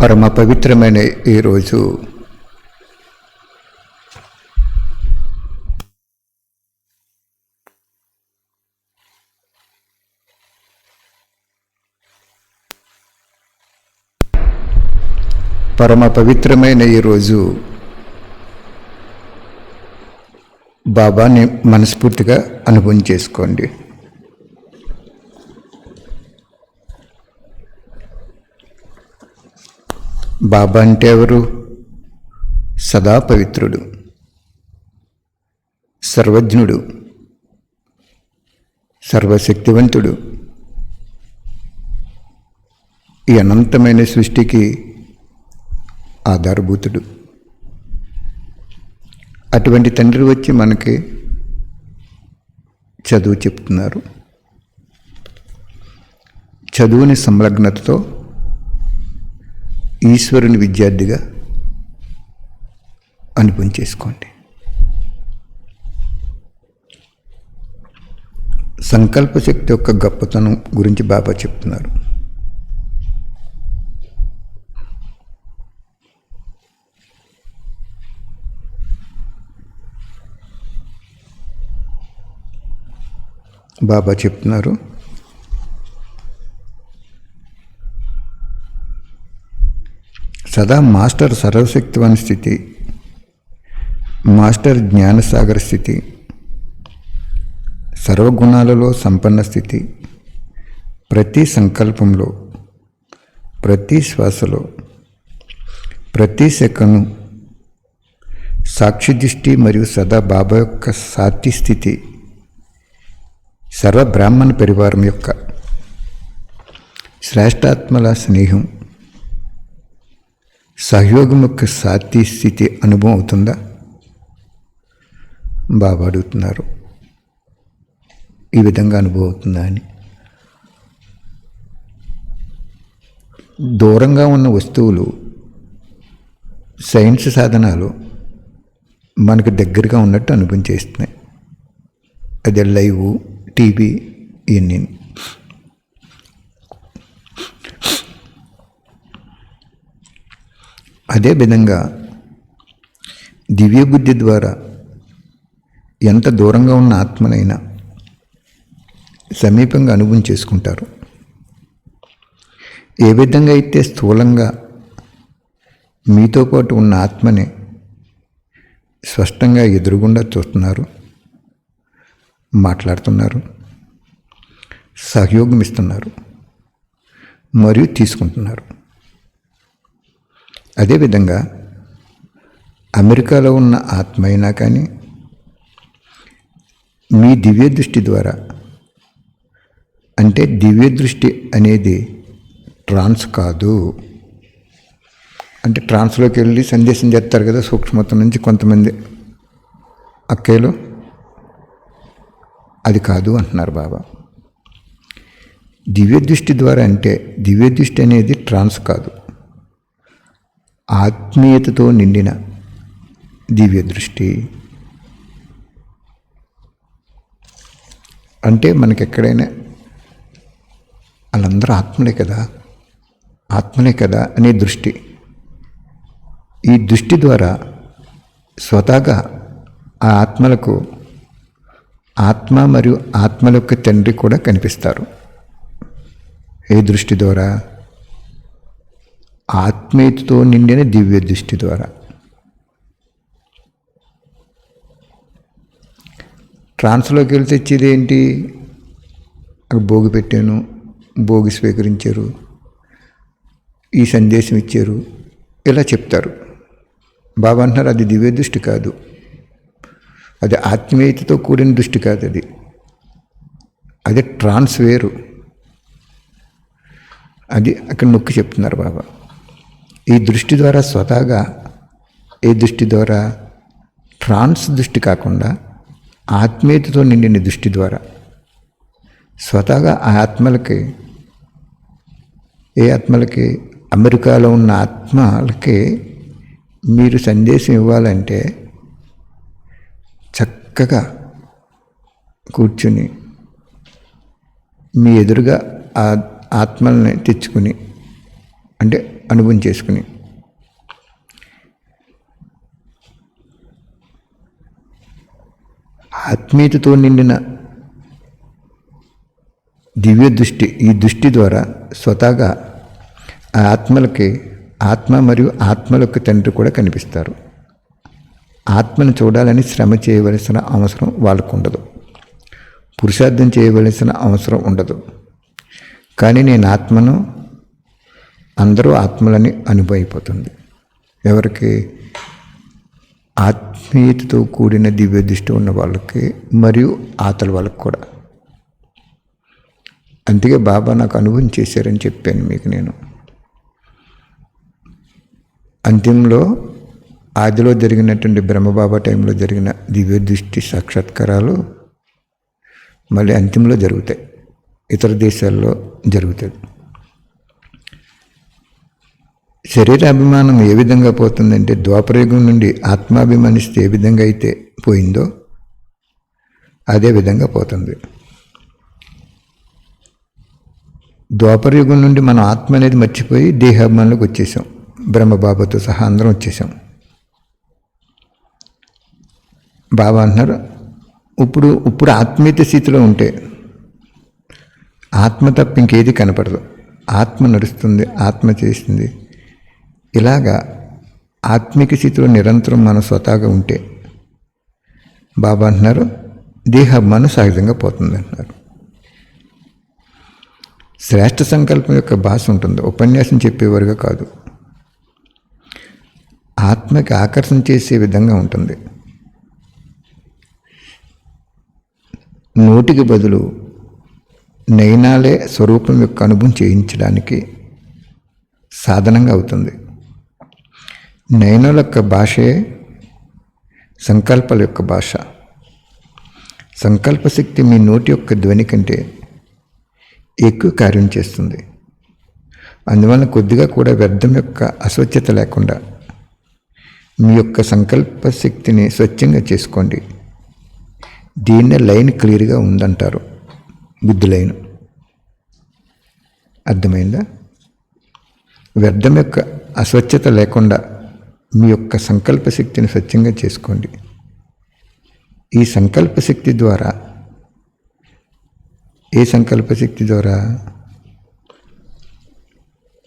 పరమ పవిత్రమైన ఈరోజు బాబాని మనస్ఫూర్తిగా అనుభవం చేసుకోండి. బాబా అంటే ఎవరు? సదా పవిత్రుడు, సర్వజ్ఞుడు, సర్వశక్తివంతుడు, ఈ అనంతమైన సృష్టికి ఆధారభూతుడు. అటువంటి తండ్రి వచ్చి మనకి చదువు చెప్తున్నారు. చదువుని సంలగ్నతతో ఈశ్వరుని విద్యార్థిగా అనుభవం చేసుకోండి. సంకల్ప శక్తి యొక్క గొప్పతనం గురించి బాబా చెప్తున్నారు. బాబా చెప్తున్నారు, సదా మాస్టర్ సర్వశక్తివాన్ స్థితి, మాస్టర్ జ్ఞానసాగర స్థితి, సర్వగుణాలలో సంపన్న స్థితి, ప్రతి సంకల్పంలో, ప్రతి శ్వాసలో, ప్రతి సెకను సాక్షిదృష్టి మరియు సదా బాబా యొక్క సాటి స్థితి, సర్వబ్రాహ్మణ పరివారం యొక్క శ్రేష్టాత్మల స్నేహం, సహయోగం యొక్క సాతి స్థితి అనుభవం అవుతుందా? బాబా అడుగుతున్నారు, ఈ విధంగా అనుభవం అవుతుందా అని. దూరంగా ఉన్న వస్తువులు, సైన్స్ సాధనాలు మనకు దగ్గరగా ఉన్నట్టు అనుభవం చేస్తున్నాయి. అదే లైవ్, టీవీ, ఇవన్నీ. అదేవిధంగా దివ్యబుద్ధి ద్వారా ఎంత దూరంగా ఉన్న ఆత్మనైనా సమీపంగా అనుభవం చేసుకుంటారు. ఏ విధంగా అయితే స్థూలంగా మీతో పాటు ఉన్న ఆత్మని స్పష్టంగా ఎదురుగుండా చూస్తున్నారు, మాట్లాడుతున్నారు, సహయోగం ఇస్తున్నారు మరియు తీసుకుంటున్నారు. అదేవిధంగా అమెరికాలో ఉన్న ఆత్మ అయినా కానీ మీ దివ్య దృష్టి ద్వారా, అంటే దివ్య దృష్టి అనేది ట్రాన్స్ కాదు. అంటే ట్రాన్స్లోకి వెళ్ళి సందేశం చేస్తారు కదా సూక్ష్మత్వం నుంచి కొంతమంది అక్కేలు, అది కాదు అంటున్నారు బాబా. దివ్య దృష్టి ద్వారా అంటే దివ్య దృష్టి అనేది ట్రాన్స్ కాదు, ఆత్మీయతతో నిండిన దివ్య దృష్టి. అంటే మనకి ఎక్కడైనా వాళ్ళందరూ ఆత్మలే కదా, ఆత్మలే కదా అనే దృష్టి. ఈ దృష్టి ద్వారా స్వతహాగా ఆ ఆత్మలకు ఆత్మ మరియు ఆత్మల యొక్క తండ్రి కూడా కనిపిస్తారు. ఏ దృష్టి ద్వారా? ఆత్మీయతతో నిండిన దివ్య దృష్టి ద్వారా. ట్రాన్స్లోకి వెళ్ళి తెచ్చేది ఏంటి? అక్కడ భోగి పెట్టాను, భోగి స్వీకరించారు, ఈ సందేశం ఇచ్చారు, ఇలా చెప్తారు. బాబా అంటున్నారు, అది దివ్య దృష్టి కాదు, అది ఆత్మీయతతో కూడిన దృష్టి కాదు, అది ట్రాన్స్ వేరు. అది అక్కడ నొక్కి చెప్తున్నారు బాబా. ఈ దృష్టి ద్వారా స్వతహాగా, ఏ దృష్టి ద్వారా? ట్రాన్స్ దృష్టి కాకుండా ఆత్మీయతతో నిండిన దృష్టి ద్వారా స్వతహాగా ఆ ఆత్మలకి, ఏ ఆత్మలకి? అమెరికాలో ఉన్న ఆత్మలకి మీరు సందేశం ఇవ్వాలంటే చక్కగా కూర్చుని మీ ఎదురుగా ఆ ఆత్మల్ని తెచ్చుకుని, అంటే అనుభవం చేసుకుని ఆత్మీయతతో నిండిన దివ్య దృష్టి, ఈ దృష్టి ద్వారా స్వతహాగా ఆ ఆత్మలకి ఆత్మ మరియు ఆత్మలకు తండ్రి కూడా కనిపిస్తారు. ఆత్మను చూడాలని శ్రమ చేయవలసిన అవసరం వాళ్ళకు ఉండదు, పురుషార్థం చేయవలసిన అవసరం ఉండదు. కానీ నేను ఆత్మను, అందరూ ఆత్మలని అనుభవైపోతుంది. ఎవరికి? ఆత్మీయతతో కూడిన దివ్య దృష్టి ఉన్న వాళ్ళకి మరియు ఆతల వాళ్ళకి కూడా. అందుకే బాబా నాకు అనుభవం చేశారని చెప్పాను మీకు. నేను అంతిమంలో ఆదిలో జరిగినటువంటి బ్రహ్మబాబా టైంలో జరిగిన దివ్య దృష్టి సాక్షాత్కారాలు మళ్ళీ అంతిమంలో జరుగుతాయి, ఇతర దేశాల్లో జరుగుతుంది. శరీరాభిమానం ఏ విధంగా పోతుందంటే, ద్వాపరయుగం నుండి ఆత్మాభిమానిస్తే ఏ విధంగా అయితే పోయిందో అదే విధంగా పోతుంది. ద్వాపరయుగం నుండి మనం ఆత్మ అనేది మర్చిపోయి దేహాభిమానంలోకి వచ్చేసాం. బ్రహ్మబాబాతో సహా అందరం వచ్చేసాం. బాబా అంటున్నారు, ఇప్పుడు ఆత్మీయత స్థితిలో ఉంటే ఆత్మ తప్ప ఇంకేది కనపడదు. ఆత్మ నడుస్తుంది, ఆత్మ చేస్తుంది. ఇలాగా ఆత్మిక స్థితిలో నిరంతరం మనం స్వతహాగా ఉంటే బాబా అంటున్నారు దేహాభిమానం సహజంగా పోతుంది అంటున్నారు. శ్రేష్ఠ సంకల్పం యొక్క భాష ఉంటుంది, ఉపన్యాసం చెప్పేవారుగా కాదు. ఆత్మకి ఆకర్షణ చేసే విధంగా ఉంటుంది. నోటికి బదులు నయనాలే స్వరూపం యొక్క అనుభవం చేయించడానికి సాధనంగా అవుతుంది. నయనాల యొక్క భాషే సంకల్పాల యొక్క భాష. సంకల్పశక్తి మీ నోటి యొక్క ధ్వని కంటే ఎక్కువ కార్యం చేస్తుంది. అందువలన కొద్దిగా కూడా వ్యర్థం యొక్క అస్వచ్ఛత లేకుండా మీ యొక్క సంకల్ప శక్తిని స్వచ్ఛంగా చేసుకోండి. దీన్నే లైన్ క్లియర్గా ఉందంటారు, బుద్ధి లైన్. అర్థమైందా? వ్యర్థం యొక్క అస్వచ్ఛత లేకుండా మీ యొక్క సంకల్ప శక్తిని స్వచ్ఛంగా చేసుకోండి. ఈ సంకల్ప శక్తి ద్వారా, ఏ సంకల్ప శక్తి ద్వారా?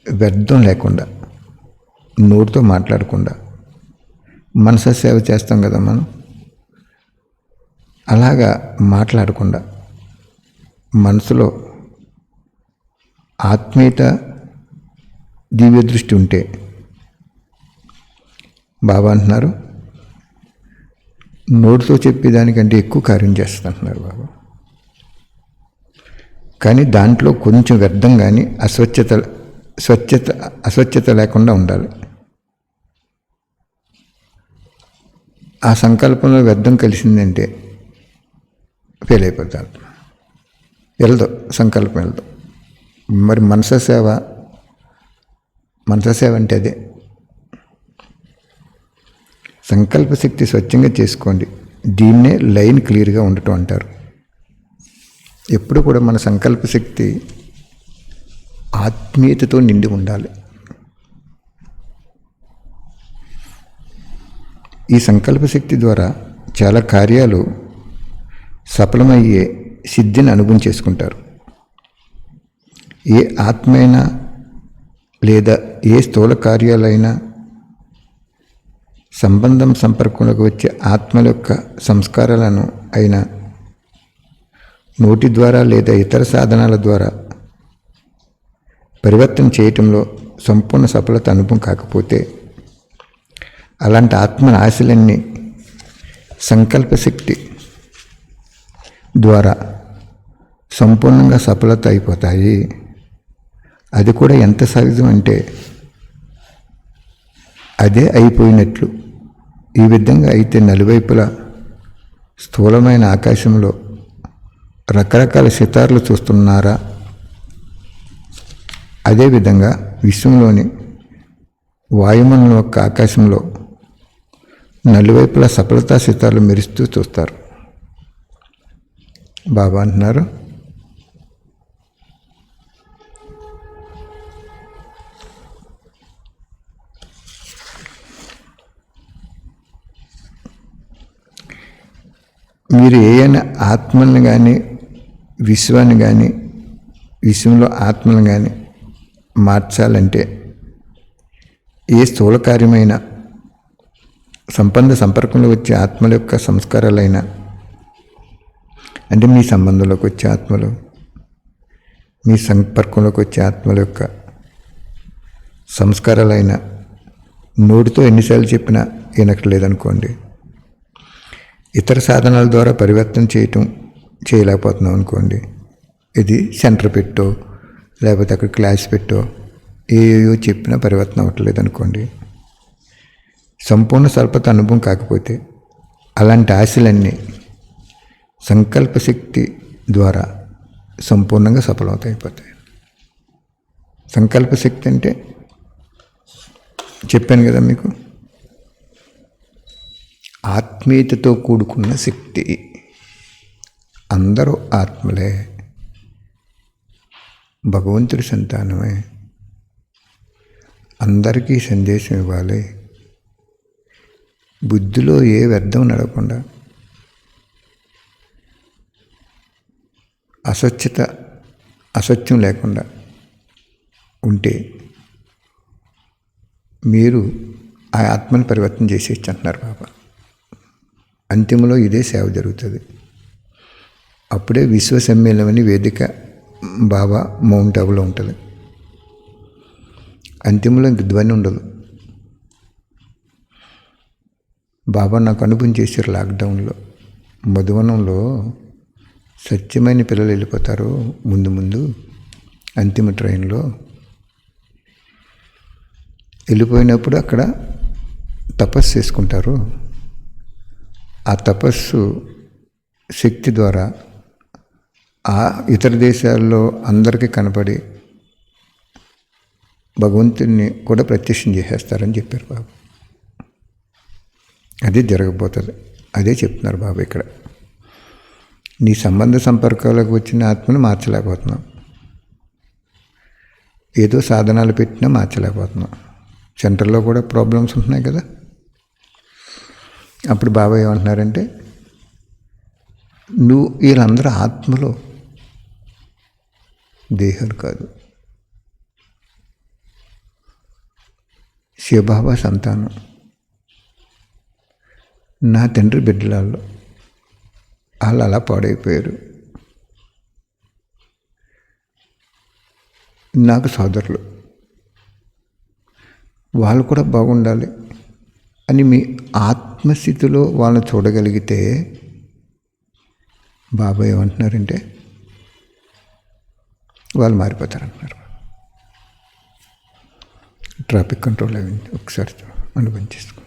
వ్యర్థం లేకుండా, నోటితో మాట్లాడకుండా మనస సేవ చేస్తాం కదా మనం, అలాగా మాట్లాడకుండా మనసులో ఆత్మీయత దివ్య దృష్టి ఉంటే బాబా అంటున్నారు నోటితో చెప్పేదానికంటే ఎక్కువ కార్యం చేస్తుంటున్నారు బాబా. కానీ దాంట్లో కొంచెం వ్యర్థం కానీ అస్వచ్ఛత లేకుండా ఉండాలి. ఆ సంకల్పంలో వ్యర్థం కలిసిందంటే ఫెయిల్ అయిపోతారు, వెళ్దాం, సంకల్పం వెళ్దాం. మరి మనస సేవ అంటే అదే. సంకల్ప శక్తి స్వచ్ఛంగా చేసుకోండి. దీన్నే లైన్ క్లియర్గా ఉండటం అంటారు. ఎప్పుడు కూడా మన సంకల్ప శక్తి ఆత్మీయతతో నిండి ఉండాలి. ఈ సంకల్ప శక్తి ద్వారా చాలా కార్యాలు సఫలమయ్యే సిద్ధిని అనుభవం చేసుకుంటారు. ఏ ఆత్మైనా లేదా ఏ స్థూల కార్యాలైనా సంపర్కంలోకి వచ్చే ఆత్మల యొక్క సంస్కారాలను అయినా నోటి ద్వారా లేదా ఇతర సాధనాల ద్వారా పరివర్తన చేయటంలో సంపూర్ణ సఫలత అనుభవం కాకపోతే అలాంటి ఆత్మ ఆశలన్నీ సంకల్పశక్తి ద్వారా సంపూర్ణంగా సఫలత అయిపోతాయి. అది కూడా ఎంత సహజం అంటే అదే అయిపోయినట్లు. ఈ విధంగా అయితే నలువైపులా స్థూలమైన ఆకాశంలో రకరకాల సితార్లు చూస్తున్నారా? అదేవిధంగా విశ్వంలోని వాయుమండలం యొక్క ఆకాశంలో నలువైపులా సఫలతా సితార్లు మెరుస్తూ చూస్తారు. బాబా అంటున్నారు మీరు ఏమైనా ఆత్మల్ని కానీ విశ్వాన్ని కానీ విశ్వంలో ఆత్మలను కానీ మార్చాలంటే ఏ స్థూల కార్యమైన సంపర్కంలో వచ్చే ఆత్మల యొక్క సంస్కారాలైనా, అంటే మీ సంబంధంలోకి వచ్చే ఆత్మలు, మీ సంపర్కంలోకి వచ్చే ఆత్మల యొక్క సంస్కారాలైన నోటితో ఎన్నిసార్లు చెప్పినా వినక్కర్లేదనుకోండి, ఇతర సాధనాల ద్వారా పరివర్తన చేయలేకపోతున్నాం అనుకోండి, ఇది సెంటర్ పెట్టో లేకపోతే అక్కడ క్లాస్ పెట్టో ఏయో చెప్పినా పరివర్తన అవ్వట్లేదు అనుకోండి, సంపూర్ణ స్వల్పత అనుభవం కాకపోతే అలాంటి ఆశలన్నీ సంకల్ప శక్తి ద్వారా సంపూర్ణంగా సఫలమవుతాయిపోతాయి. సంకల్ప శక్తి అంటే చెప్పాను కదా మీకు, ఆత్మీయతతో కూడుకున్న శక్తి. అందరూ ఆత్మలే, భగవంతుడి సంతానమే, అందరికీ సందేశం ఇవ్వాలి. బుద్ధిలో ఏ వ్యర్థం నడవకుండా, అసత్యం లేకుండా ఉంటే మీరు ఆ ఆత్మని పరివర్తన చేసేయచ్చు అంటున్నారు బాబా. అంతిమలో ఇదే సేవ జరుగుతుంది. అప్పుడే విశ్వ సమ్మేళనం అని వేదిక బాబా మౌంట్ ఆబులో ఉంటుంది. అంతిమలో ఇంక ధ్వని ఉండదు. బాబా నాకు అనుభవం చేశారు. లాక్డౌన్లో మధువనంలో సత్యమైన పిల్లలు వెళ్ళిపోతారు ముందు అంతిమ ట్రైన్లో వెళ్ళిపోయినప్పుడు అక్కడ తపస్సు చేసుకుంటారు. ఆ తపస్సు శక్తి ద్వారా ఆ ఇతర దేశాల్లో అందరికీ కనపడి భగవంతుడిని కూడా ప్రత్యక్షం చేసేస్తారని చెప్పారు బాబు. అదే జరగబోతుంది. అదే చెప్తున్నారు బాబు ఇక్కడ. నీ సంపర్కాలకు వచ్చిన ఆత్మను మార్చలేకపోతున్నాం, ఏదో సాధనాలు పెట్టినా మార్చలేకపోతున్నాం. సెంటర్లో కూడా ప్రాబ్లమ్స్ ఉంటున్నాయి కదా. అప్పుడు బాబా ఏమంటున్నారంటే, నువ్వు వీళ్ళందరూ ఆత్మలో, దేహాలు కాదు. శివబాబా సంతానం, నా తండ్రి బిడ్డలాల్లో వాళ్ళు అలా పాడైపోయారు. నాకు సోదరులు, వాళ్ళు కూడా బాగుండాలి అని మీ ఆత్మస్థితిలో వాళ్ళని చూడగలిగితే బాబా ఏమంటున్నారంటే వాళ్ళు మారిపోతారంటున్నారు. ట్రాఫిక్ కంట్రోల్ అయింది, ఒకసారి అనుభవం చేసుకో.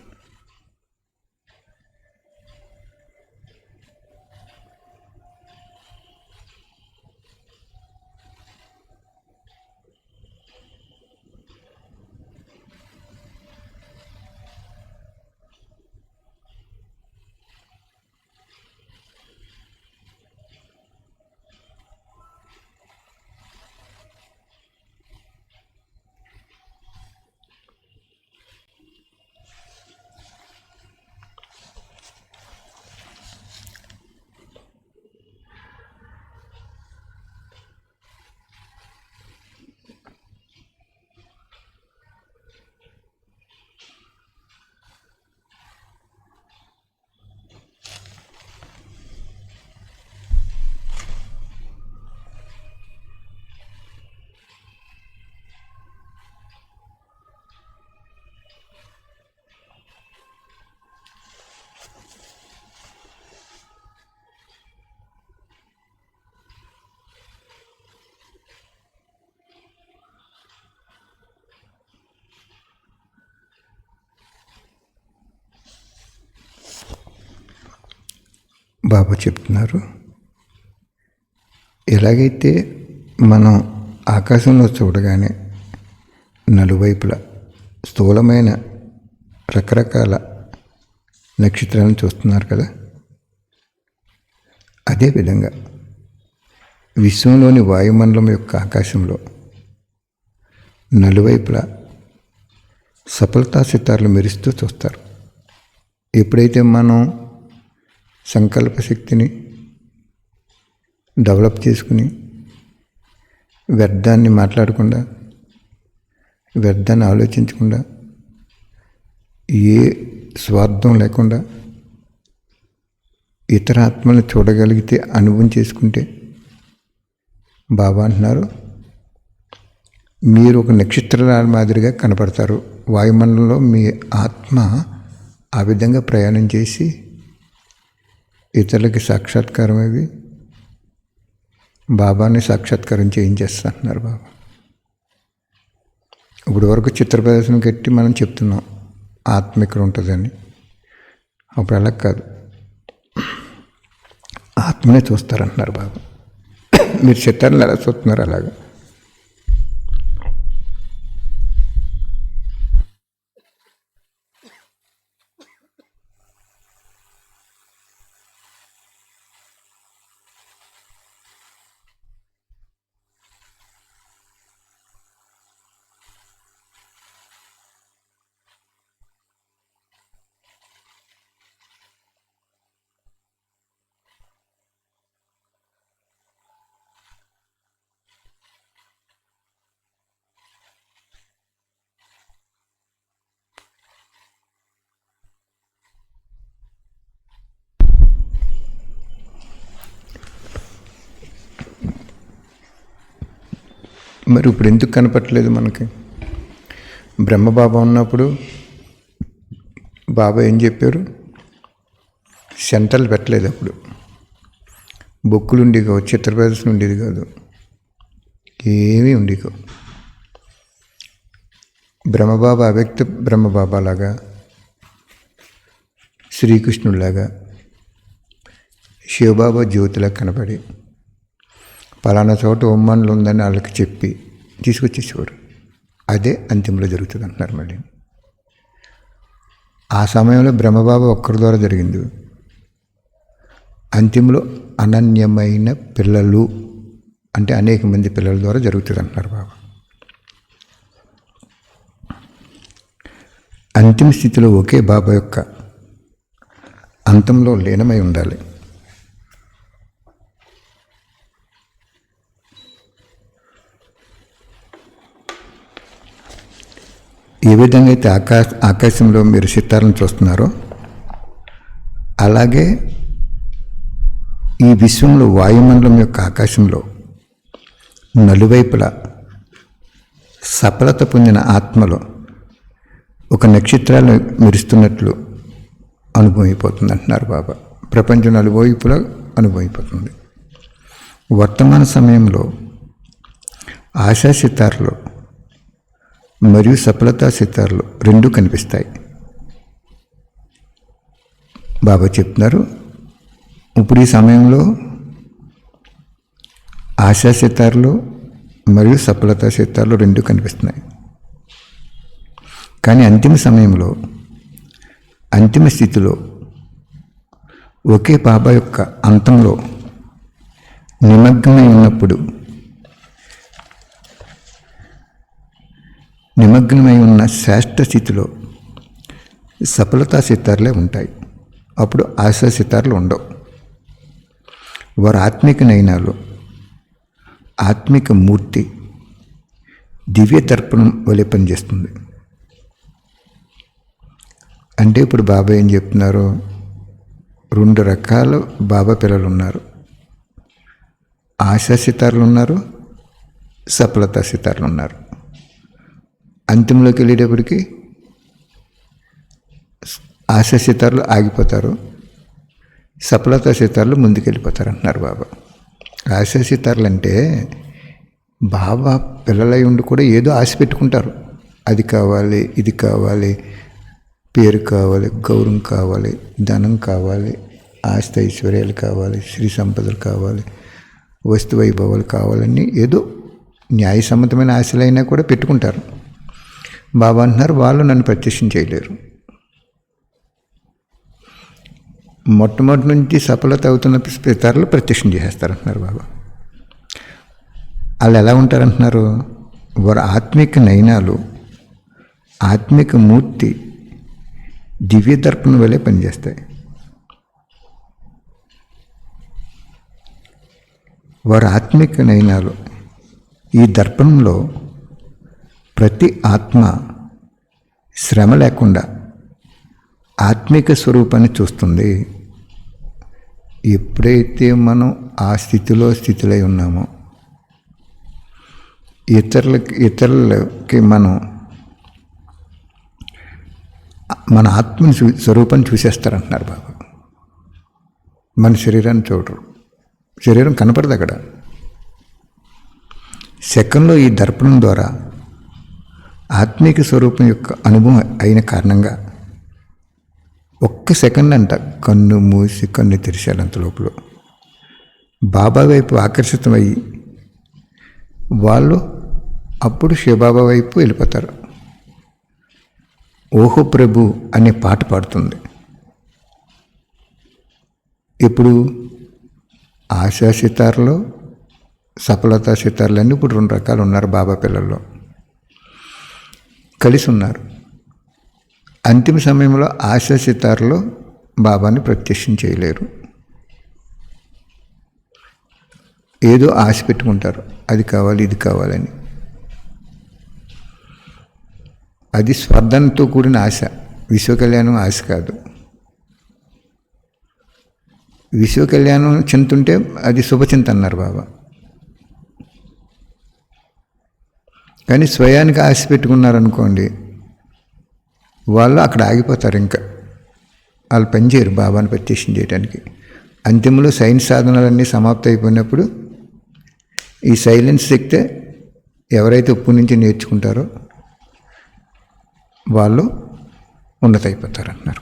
బాబా చెప్తున్నారు, ఎలాగైతే మనం ఆకాశంలో చూడగానే నలువైపులా స్థూలమైన రకరకాల నక్షత్రాలను చూస్తున్నారు కదా, అదేవిధంగా విశ్వంలోని వాయుమండలం యొక్క ఆకాశంలో నలువైపులా సఫలతా సితార్లు మెరుస్తూ చూస్తారు. ఎప్పుడైతే మనం సంకల్ప శక్తిని డెవలప్ చేసుకుని వ్యర్థాన్ని మాట్లాడకుండా, వ్యర్థాన్ని ఆలోచించకుండా, ఏ స్వార్థం లేకుండా ఇతర ఆత్మలను చూడగలిగితే, అనుభవం చేసుకుంటే, బాబా అంటున్నారు మీరు ఒక నక్షత్రాల మాదిరిగా కనపడతారు. వాయుమండలంలో మీ ఆత్మ ఆ విధంగా ప్రయాణం చేసి ఇతరులకి సాక్షాత్కారం అవి బాబాని సాక్షాత్కారం చేయించేస్తున్నారు బాబా. ఇప్పుడు వరకు చిత్ర ప్రదర్శన కట్టి మనం చెప్తున్నాం ఆత్మ ఇక్కడ ఉంటుందని. అప్పుడు అలా కాదు, ఆత్మనే చూస్తారంటున్నారు బాబా. మీరు చిత్రాలను ఎలా చూస్తున్నారు అలాగా. మరి ఇప్పుడు ఎందుకు కనపట్లేదు మనకి? బ్రహ్మబాబా ఉన్నప్పుడు బాబా ఏం చెప్పారు? సెంటర్లు పెట్టలేదు. అప్పుడు బొక్కులు ఉండేవి కావు, చిత్ర ప్రదర్శన ఉండేది కాదు, ఏమీ ఉండేవి కావు. బ్రహ్మబాబా అవ్యక్త బ్రహ్మబాబా లాగా, శ్రీకృష్ణుడిలాగా, శివబాబా జ్యోతిలా కనపడి పలానా చోట ఉమ్మానులు ఉందని వాళ్ళకి చెప్పి తీసుకొచ్చేసేవారు. అదే అంతిమంలో జరుగుతుంది అంటున్నారు. మళ్ళీ ఆ సమయంలో బ్రహ్మబాబా ఒక్కరి ద్వారా జరిగింది. అంతిమంలో అనన్యమైన పిల్లలు అంటే అనేక మంది పిల్లల ద్వారా జరుగుతుంది అంటున్నారు బాబా. అంతిమ స్థితిలో ఒకే బాబా యొక్క అంతంలో లీనమై ఉండాలి. ఏ విధంగా అయితే ఆకాశంలో మీరు సితారాలను చూస్తున్నారో అలాగే ఈ విశ్వంలో వాయుమండలం యొక్క ఆకాశంలో నలువైపులా సఫలత పొందిన ఆత్మలో ఒక నక్షత్రాలు మెరుస్తున్నట్లు అనుభవం అయిపోతుంది అంటున్నారు బాబా. ప్రపంచం నలువైపులా అనుభవం అయిపోతుంది. వర్తమాన సమయంలో ఆశా సితార్లు మరియు సఫలతా సితార్లు రెండూ కనిపిస్తాయి. బాబా చెప్తున్నారు ఇప్పుడు ఈ సమయంలో ఆశా సితార్లు మరియు సఫలతా సితార్లు రెండూ కనిపిస్తున్నాయి. కానీ అంతిమ సమయంలో, అంతిమ స్థితిలో ఒకే బాబా యొక్క అంతంలో నిమగ్నమై ఉన్నప్పుడు, నిమగ్నమై ఉన్న శ్రేష్ఠ స్థితిలో సఫలతా సితార్లే ఉంటాయి. అప్పుడు ఆశా సితార్లు ఉండవు. వారు ఆత్మిక నయనాలు, ఆత్మిక మూర్తి దివ్య దర్పణం వలె పనిచేస్తుంది. అంటే ఇప్పుడు బాబా ఏం చెప్తున్నారు? రెండు రకాల బాబా పిల్లలు ఉన్నారు. ఆశా సితార్లు ఉన్నారు, సఫలతా సితార్లు ఉన్నారు. అంతింలోకి వెళ్ళేటప్పటికి ఆశా సితార్లు ఆగిపోతారు, సఫలతా సితార్లు ముందుకెళ్ళిపోతారు అంటున్నారు బాబా. ఆశా సితార్లు అంటే బాబా పిల్లలై ఉండి కూడా ఏదో ఆశ పెట్టుకుంటారు. అది కావాలి, ఇది కావాలి, పేరు కావాలి, గౌరవం కావాలి, ధనం కావాలి, ఆస్తి ఐశ్వర్యాలు కావాలి, శ్రీ సంపదలు కావాలి, వస్తు వైభవాలు కావాలని ఏదో న్యాయసమ్మతమైన ఆశలైనా కూడా పెట్టుకుంటారు. బాబా అంటున్నారు వాళ్ళు నన్ను ప్రత్యక్షం చేయలేరు. మొట్టమొదటి నుంచి సఫలత అవుతున్న పితరులు ప్రత్యక్షం చేసేస్తారు అంటున్నారు బాబా. వాళ్ళు ఎలా ఉంటారంటున్నారు? వారు ఆత్మిక నయనాలు, ఆత్మిక మూర్తి దివ్య దర్పణం వలె పనిచేస్తాయి. వారి ఆత్మిక నయనాలు. ఈ దర్పణంలో ప్రతి ఆత్మ శ్రమ లేకుండా ఆత్మిక స్వరూపాన్ని చూస్తుంది. ఎప్పుడైతే మనం ఆ స్థితిలో ఉన్నామో ఇతరులకి మనం మన ఆత్మని స్వరూపాన్ని చూసేస్తారంటున్నారు బాబా. మన శరీరాన్ని చూడరు, శరీరం కనపడదు అక్కడ. సెకండ్లో ఈ దర్పణం ద్వారా ఆత్మీక స్వరూపం యొక్క అనుభవం అయిన కారణంగా ఒక్క సెకండ్ అంట కన్ను మూసి కన్ను తెరిచాలంత లోపల బాబా వైపు ఆకర్షితమయ్యి వాళ్ళు అప్పుడు శివబాబా వైపు వెళ్ళిపోతారు. ఓహో ప్రభు అనే పాట పాడుతుంది. ఇప్పుడు ఆశా సితార్లో సఫలతా సితార్లు అన్నీ ఇప్పుడు 2 రకాలు ఉన్నారు బాబా పిల్లల్లో, కలిసి ఉన్నారు. అంతిమ సమయంలో ఆశా సితార్లో బాబాని ప్రత్యక్షం చేయలేరు. ఏదో ఆశ పెట్టుకుంటారు, అది కావాలి ఇది కావాలని. అది స్వార్థంతో కూడిన ఆశ, విశ్వకళ్యాణం ఆశ కాదు. విశ్వకళ్యాణం చింతుంటే అది శుభచింత అన్నారు బాబా. కానీ స్వయానికి ఆశ పెట్టుకున్నారనుకోండి, వాళ్ళు అక్కడ ఆగిపోతారు. ఇంకా వాళ్ళు పనిచేయరు బాబాని ప్రత్యక్షం చేయడానికి. అంతిమంలో సైన్స్ సాధనాలన్నీ సమాప్తి అయిపోయినప్పుడు ఈ సైలెన్స్ శక్తే ఎవరైతే ఉప్పు నుంచి నేర్చుకుంటారో వాళ్ళు ఉన్నతైపోతారంటున్నారు.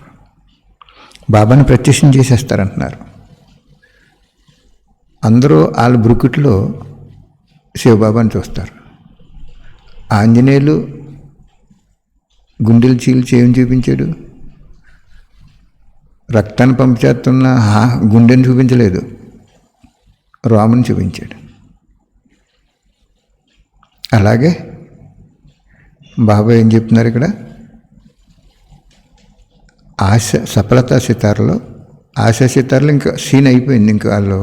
బాబాని ప్రత్యక్షం చేసేస్తారంటున్నారు. అందరూ వాళ్ళ బ్రుకుట్లో శివబాబాని చూస్తారు. ఆంజనేయులు గుండెలు చీల్చి ఏం చూపించాడు? రక్తాన్ని పంపించేస్తున్న గుండెని చూపించలేదు, రాముని చూపించాడు. అలాగే బాబా ఏం చెప్తున్నారు ఇక్కడ? సఫలతా సితార్లో ఆశా సితార్లు ఇంకా సీన్ అయిపోయింది, ఇంకా వాళ్ళు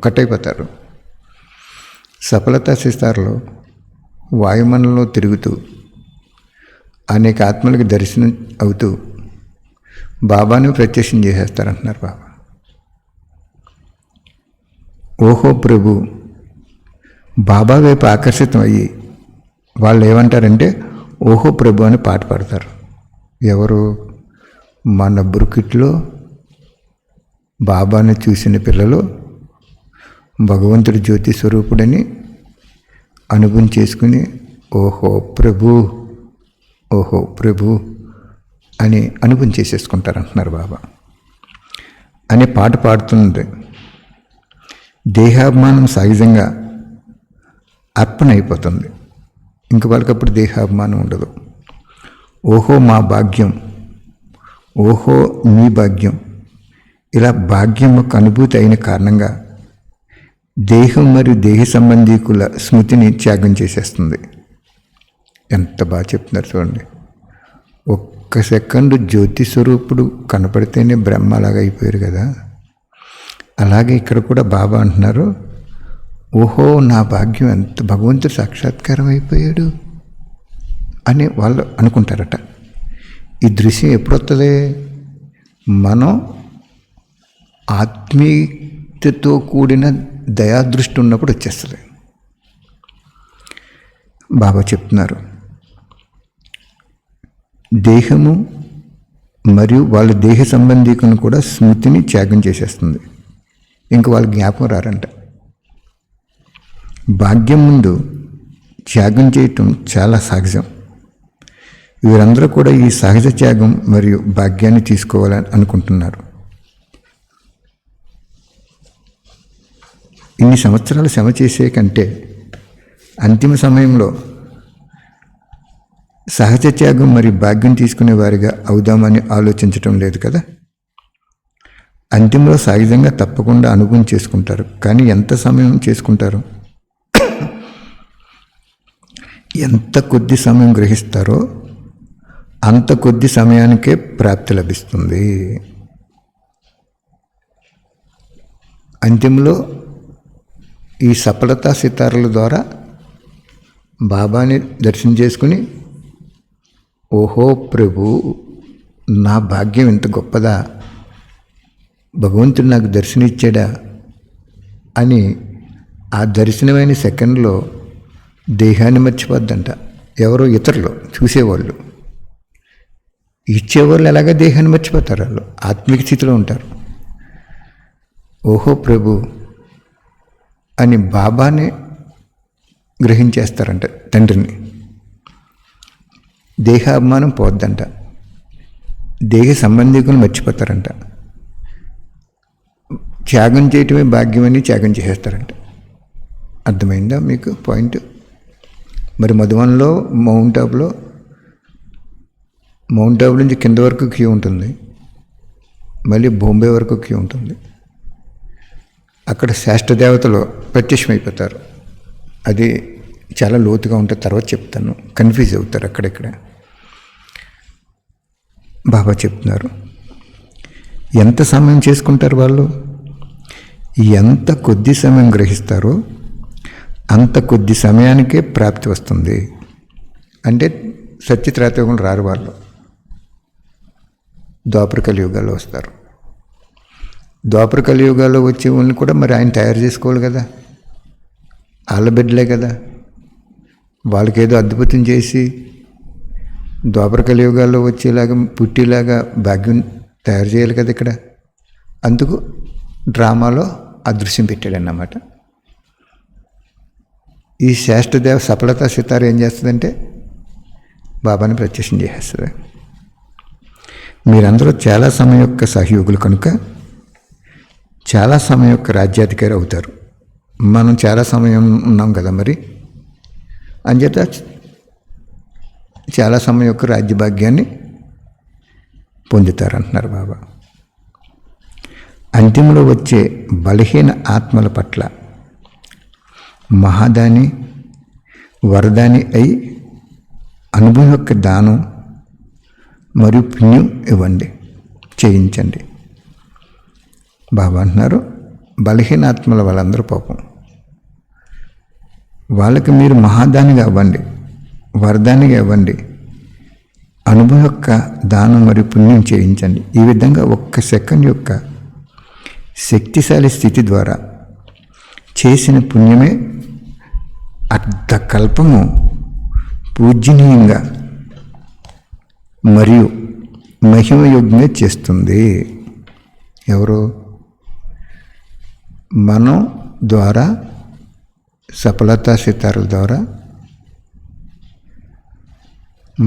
కట్ అయిపోతారు. సఫలతా సితార్లో వాయుమండలంలో తిరుగుతూ అనేక ఆత్మలకి దర్శనం అవుతూ బాబాను ప్రత్యక్షం చేసేస్తారంటున్నారు బాబా. ఓహో ప్రభు బాబా వైపు ఆకర్షితం అయ్యి వాళ్ళు ఏమంటారంటే ఓహో ప్రభు అని పాట పాడతారు. ఎవరు? మన బురుకిట్లో బాబాను చూసిన పిల్లలు భగవంతుడి జ్యోతి స్వరూపుడని అనుభవం చేసుకుని ఓహో ప్రభు ఓహో ప్రభు అని అనుభవం చేసేసుకుంటారు అంటున్నారు బాబా. అనే పాట పాడుతుంది. దేహాభిమానం సహజంగా అర్పణ అయిపోతుంది. ఇంక వాళ్ళకప్పుడు దేహాభిమానం ఉండదు. ఓహో మా భాగ్యం, ఓహో మీ భాగ్యం, ఇలా భాగ్యం యొక్క అనుభూతి అయిన కారణంగా దేహం మరియు దేహ సంబంధీకుల స్మృతిని త్యాగం చేసేస్తుంది. ఎంత బాగా చెప్తున్నారు చూడండి. ఒక్క సెకండు జ్యోతి స్వరూపుడు కనపడితేనే బ్రహ్మ అలాగా అయిపోయారు కదా. అలాగే ఇక్కడ కూడా బాబా అంటున్నారు ఓహో నా భాగ్యం, ఎంత భగవంతుడు సాక్షాత్కారం అయిపోయాడు అని వాళ్ళు అనుకుంటారట. ఈ దృశ్యం ఎప్పుడు వస్తుంది? మనం ఆత్మీయతతో కూడిన దయాదృష్టి ఉన్నప్పుడు వచ్చేస్తుంది. బాబా చెప్తున్నారు దేహము మరియు వాళ్ళ దేహ సంబంధీకులను కూడా స్మృతిని త్యాగం చేసేస్తుంది. ఇంక వాళ్ళ జ్ఞాపకం రారంట. భాగ్యం ముందు త్యాగం చేయటం చాలా సహజం. వీరందరూ కూడా ఈ సహజ త్యాగం మరియు భాగ్యాన్ని తీసుకోవాలని అనుకుంటున్నారు. ఇన్ని సంవత్సరాలు శ్రమ చేసే కంటే అంతిమ సమయంలో సహజ త్యాగం మరియు భాగ్యం తీసుకునే వారిగా అవుదామని ఆలోచించటం లేదు కదా. అంతిమంలో సహజంగా తప్పకుండా అనుభవం చేసుకుంటారు. కానీ ఎంత సమయం చేసుకుంటారు? ఎంత కొద్ది సమయం గ్రహిస్తారో అంత కొద్ది సమయానికే ప్రాప్తి లభిస్తుంది. అంతిమంలో ఈ సఫలతా సితారుల ద్వారా బాబాని దర్శనం చేసుకుని, ఓహో ప్రభు, నా భాగ్యం ఇంత గొప్పదా, భగవంతుడు నాకు దర్శనం ఇచ్చాడా అని ఆ దర్శనమైన సెకండ్లో దేహాన్ని మర్చిపోద్దంట. ఎవరో ఇతరులు చూసేవాళ్ళు. ఇచ్చేవాళ్ళు ఎలాగ దేహాన్ని మర్చిపోతారు, వాళ్ళు ఆత్మిక స్థితిలో ఉంటారు. ఓహో ప్రభు అని బాబాని గ్రహించేస్తారంట, తండ్రిని. దేహాభిమానం పోద్దంట, దేహ సంబంధికులు మర్చిపోతారంట, త్యాగం చేయటమే భాగ్యమని త్యాగం చేసేస్తారంట. అర్థమైందా మీకు పాయింట్? మరి మధువన్లో మౌంట్ ఆబులో నుంచి కింద వరకు క్యూ ఉంటుంది, మళ్ళీ బాంబే వరకు క్యూ ఉంటుంది. అక్కడ శాస్త్ర దేవతలు ప్రత్యక్షమైపోతారు. అది చాలా లోతుగా ఉంటుంది, తర్వాత చెప్తాను. కన్ఫ్యూజ్ అవుతారు అక్కడెక్కడ. బాబా చెప్తున్నారు, ఎంత సమయం చేసుకుంటారు వాళ్ళు, ఎంత కొద్ది సమయం గ్రహిస్తారో అంత కొద్ది సమయానికే ప్రాప్తి వస్తుంది. అంటే సత్యత్రేతయుగం రారు వాళ్ళు, ద్వాపర కలియుగాల్లో వస్తారు. ద్వాపర కలియుగాల్లో వచ్చే వాళ్ళని కూడా మరి ఆయన తయారు చేసుకోవాలి కదా, వాళ్ళ బిడ్డలే కదా. వాళ్ళకేదో అద్భుతం చేసి ద్వాపర కలియుగాల్లో వచ్చేలాగా పుట్టేలాగా భాగ్యం తయారు చేయాలి కదా ఇక్కడ. అందుకు డ్రామాలో అదృశ్యం పెట్టాడన్నమాట. ఈ శాస్త్రదేవ సఫలతా సితార ఏం చేస్తుందంటే బాబాని ప్రత్యక్షం చేసేస్తుంది. మీరందరూ చాలా సమయం యొక్క సహయోగులు కనుక చాలా సమయం యొక్క రాజ్యాధికారి అవుతారు. మనం చాలా సమయం ఉన్నాం కదా, మరి అంచేత చాలా సమయం యొక్క రాజ్యభాగ్యాన్ని పొందుతారంటున్నారు బాబా. అంతిమలో వచ్చే బలహీన ఆత్మల పట్ల మహాదాని వరదాని అయి అనుభవం యొక్క దానం మరియు పుణ్యం ఇవ్వండి, చేయించండి. బాబా అంటున్నారు, బలహీనాత్మల వాళ్ళందరూ పాపం, వాళ్ళకి మీరు మహాదానిగా ఇవ్వండి, వరదానిగా ఇవ్వండి, అనుభవం యొక్క దానం మరియు పుణ్యం చేయించండి. ఈ విధంగా ఒక్క సెకండ్ యొక్క శక్తిశాలి స్థితి ద్వారా చేసిన పుణ్యమే అర్ధకల్పము పూజనీయంగా మరియు మహిమయోగ్యంగా చేస్తుంది. ఎవరు? మనం ద్వారా, సఫలతా సితారుల ద్వారా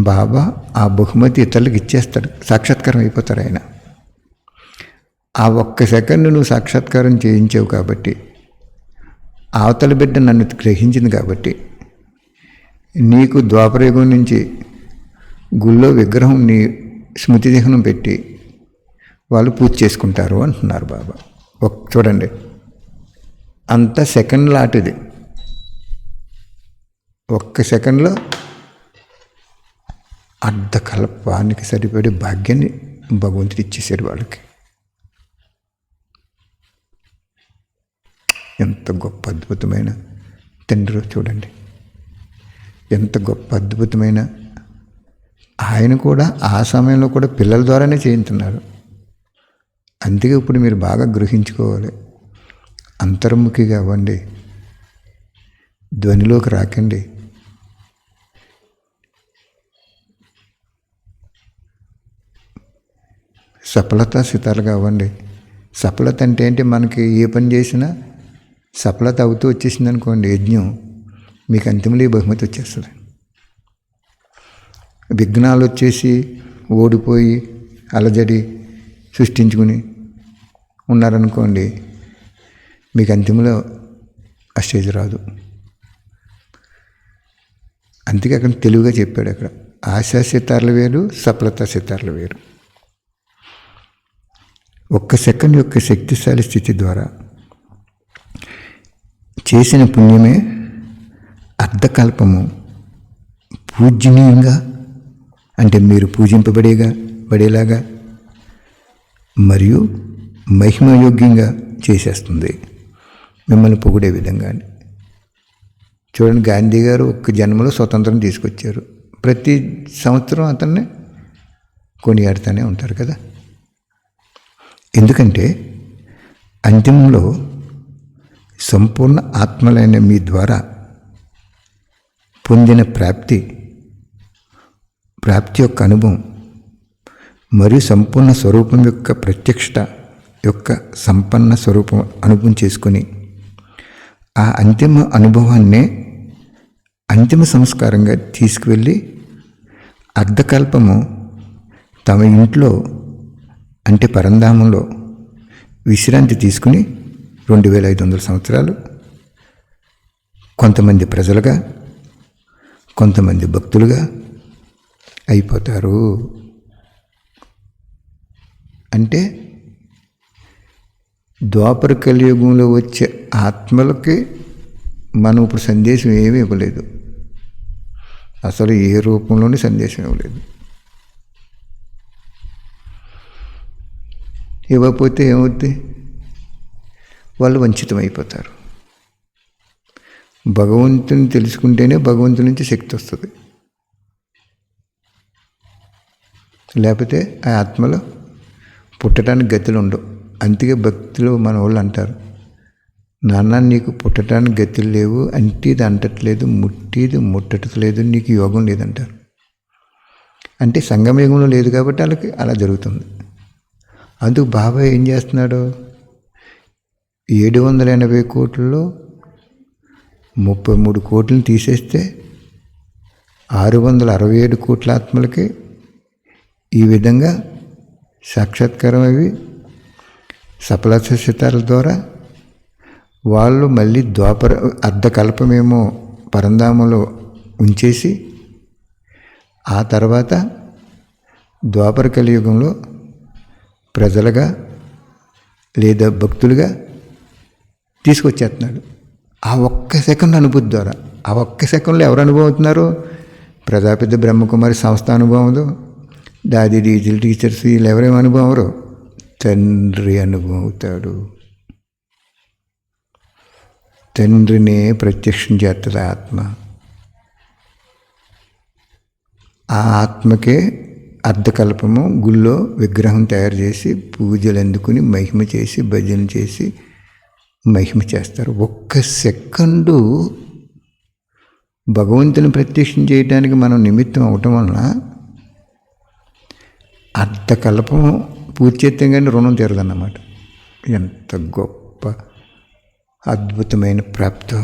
బాబా ఆ బహుమతి ఇతరులకు ఇచ్చేస్తాడు, సాక్షాత్కారం అయిపోతారు ఆయన. ఆ ఒక్క సెకండ్ నువ్వు సాక్షాత్కారం చేయించావు కాబట్టి, అవతల బిడ్డ నన్ను గ్రహించింది కాబట్టి, నీకు ద్వాపరయుగం నుంచి గుళ్ళో విగ్రహం నీ స్మృతి చిహ్నం పెట్టి వాళ్ళు పూజ చేసుకుంటారు అంటున్నారు బాబా. చూడండి, అంత సెకండ్ లాంటిది. ఒక్క సెకండ్లో అర్ధకల్పానికి సరిపడే భాగ్యాన్ని భగవంతుడు ఇచ్చేసాడు వాళ్ళకి. ఎంత గొప్ప అద్భుతమైన తండ్రి చూడండి, ఎంత గొప్ప అద్భుతమైన. ఆయన కూడా ఆ సమయంలో కూడా పిల్లల ద్వారానే చేయించున్నారు. అందుకే ఇప్పుడు మీరు బాగా గ్రహించుకోవాలి, అంతర్ముఖిగా అవ్వండి, ధ్వనిలోకి రాకండి. సఫలత సితాలుగా అవ్వండి. సఫలత అంటే ఏంటి? మనకి ఏ పని చేసినా సఫలత అవుతూ వచ్చేసింది అనుకోండి, యజ్ఞం, మీకు అంతిమలో ఈ బహుమతి వచ్చేస్తుంది. విఘ్నాలు వచ్చేసి ఓడిపోయి అలజడి సృష్టించుకుని ఉన్నారనుకోండి, మీకు అంతిమలో ఆ స్టేజ్ రాదు. అందుకే అక్కడ తెలుగుగా చెప్పాడు, అక్కడ ఆశా సితార్లు వేరు, సఫలతా సితార్లు వేరు. ఒక్క సెకండ్ యొక్క శక్తిశాలి స్థితి ద్వారా చేసిన పుణ్యమే అర్ధకల్పము పూజనీయంగా, అంటే మీరు పడేలాగా మరియు మహిమయోగ్యంగా చేసేస్తుంది. మిమ్మల్ని పొగిడే విధంగానే. చూడండి, గాంధీ గారు ఒక్క జన్మలో స్వతంత్రం తీసుకొచ్చారు. ప్రతి సంవత్సరం అతన్ని కొనియాడుతూనే ఉంటారు కదా. ఎందుకంటే అంతిమంలో సంపూర్ణ ఆత్మలైన మీ ద్వారా పొందిన ప్రాప్తి యొక్క అనుభవం మరియు సంపూర్ణ స్వరూపం యొక్క ప్రత్యక్షత యొక్క సంపన్న స్వరూపం అనుభవం చేసుకుని ఆ అంతిమ అనుభవాన్నే అంతిమ సంస్కారంగా తీసుకువెళ్ళి అర్ధకల్పము తమ ఇంట్లో అంటే పరంధామంలో విశ్రాంతి తీసుకుని 2500 సంవత్సరాలు కొంతమంది ప్రజలుగా కొంతమంది భక్తులుగా అయిపోతారు. అంటే ద్వాపర కలియుగంలో వచ్చే ఆత్మలకి మనం ఇప్పుడు సందేశం ఏమీ ఇవ్వలేదు. అసలు ఏ రూపంలోనే సందేశం ఇవ్వలేదు. ఇవ్వకపోతే ఏమవుద్ది? వాళ్ళు వంచితం అయిపోతారు. భగవంతుని తెలుసుకుంటేనే భగవంతుని నుంచి శక్తి వస్తుంది. లేకపోతే ఆ ఆత్మలో పుట్టడానికి గతులు ఉండవు. అందుకే భక్తిలో మన వాళ్ళు అంటారు, నాన్న నీకు పుట్టడానికి గతులు లేవు, అంటేది అంటట్లేదు, ముట్టేది ముట్టట్లేదు, నీకు యోగం లేదంటారు. అంటే సంగమయుగంలో లేదు కాబట్టి వాళ్ళకి అలా జరుగుతుంది. అందుకు బాబా ఏం చేస్తున్నాడు? 780 కోట్లలో 33 కోట్లను తీసేస్తే 667 కోట్ల ఆత్మలకి ఈ విధంగా సాక్షాత్కారం అవి సఫలతాల ద్వారా వాళ్ళు మళ్ళీ ద్వాపర అర్ధకల్పమేమో పరంధామంలో ఉంచేసి ఆ తర్వాత ద్వాపర కలియుగంలో ప్రజలుగా లేదా భక్తులుగా తీసుకొచ్చేస్తున్నాడు. ఆ ఒక్క సెకండ్ అనుభూతి ద్వారా, ఆ ఒక్క సెకండ్లో ఎవరు అనుభవం అవుతున్నారు? ప్రజాపిత బ్రహ్మకుమారి సంస్థ అనుభవం, దాది డీజిల్ టీచర్స్ వీళ్ళు ఎవరేమో అనుభవం అవరు, తండ్రి అనుభవం అవుతాడు. తండ్రినే ప్రత్యక్షం చేస్తుంది ఆత్మ. ఆ ఆత్మకే అర్ధకల్పము గుళ్ళో విగ్రహం తయారు చేసి పూజలు అందుకుని మహిమ చేసి భజన చేసి మహిమ చేస్తారు. ఒక్క సెకండు భగవంతుని ప్రత్యక్షం చేయడానికి మనం నిమిత్తం అవటం వలన అర్ధకల్పము పూర్తి చేస్తే కానీ రుణం తీరదన్నమాట. ఎంత గొప్ప అద్భుతమైన ప్రాప్తి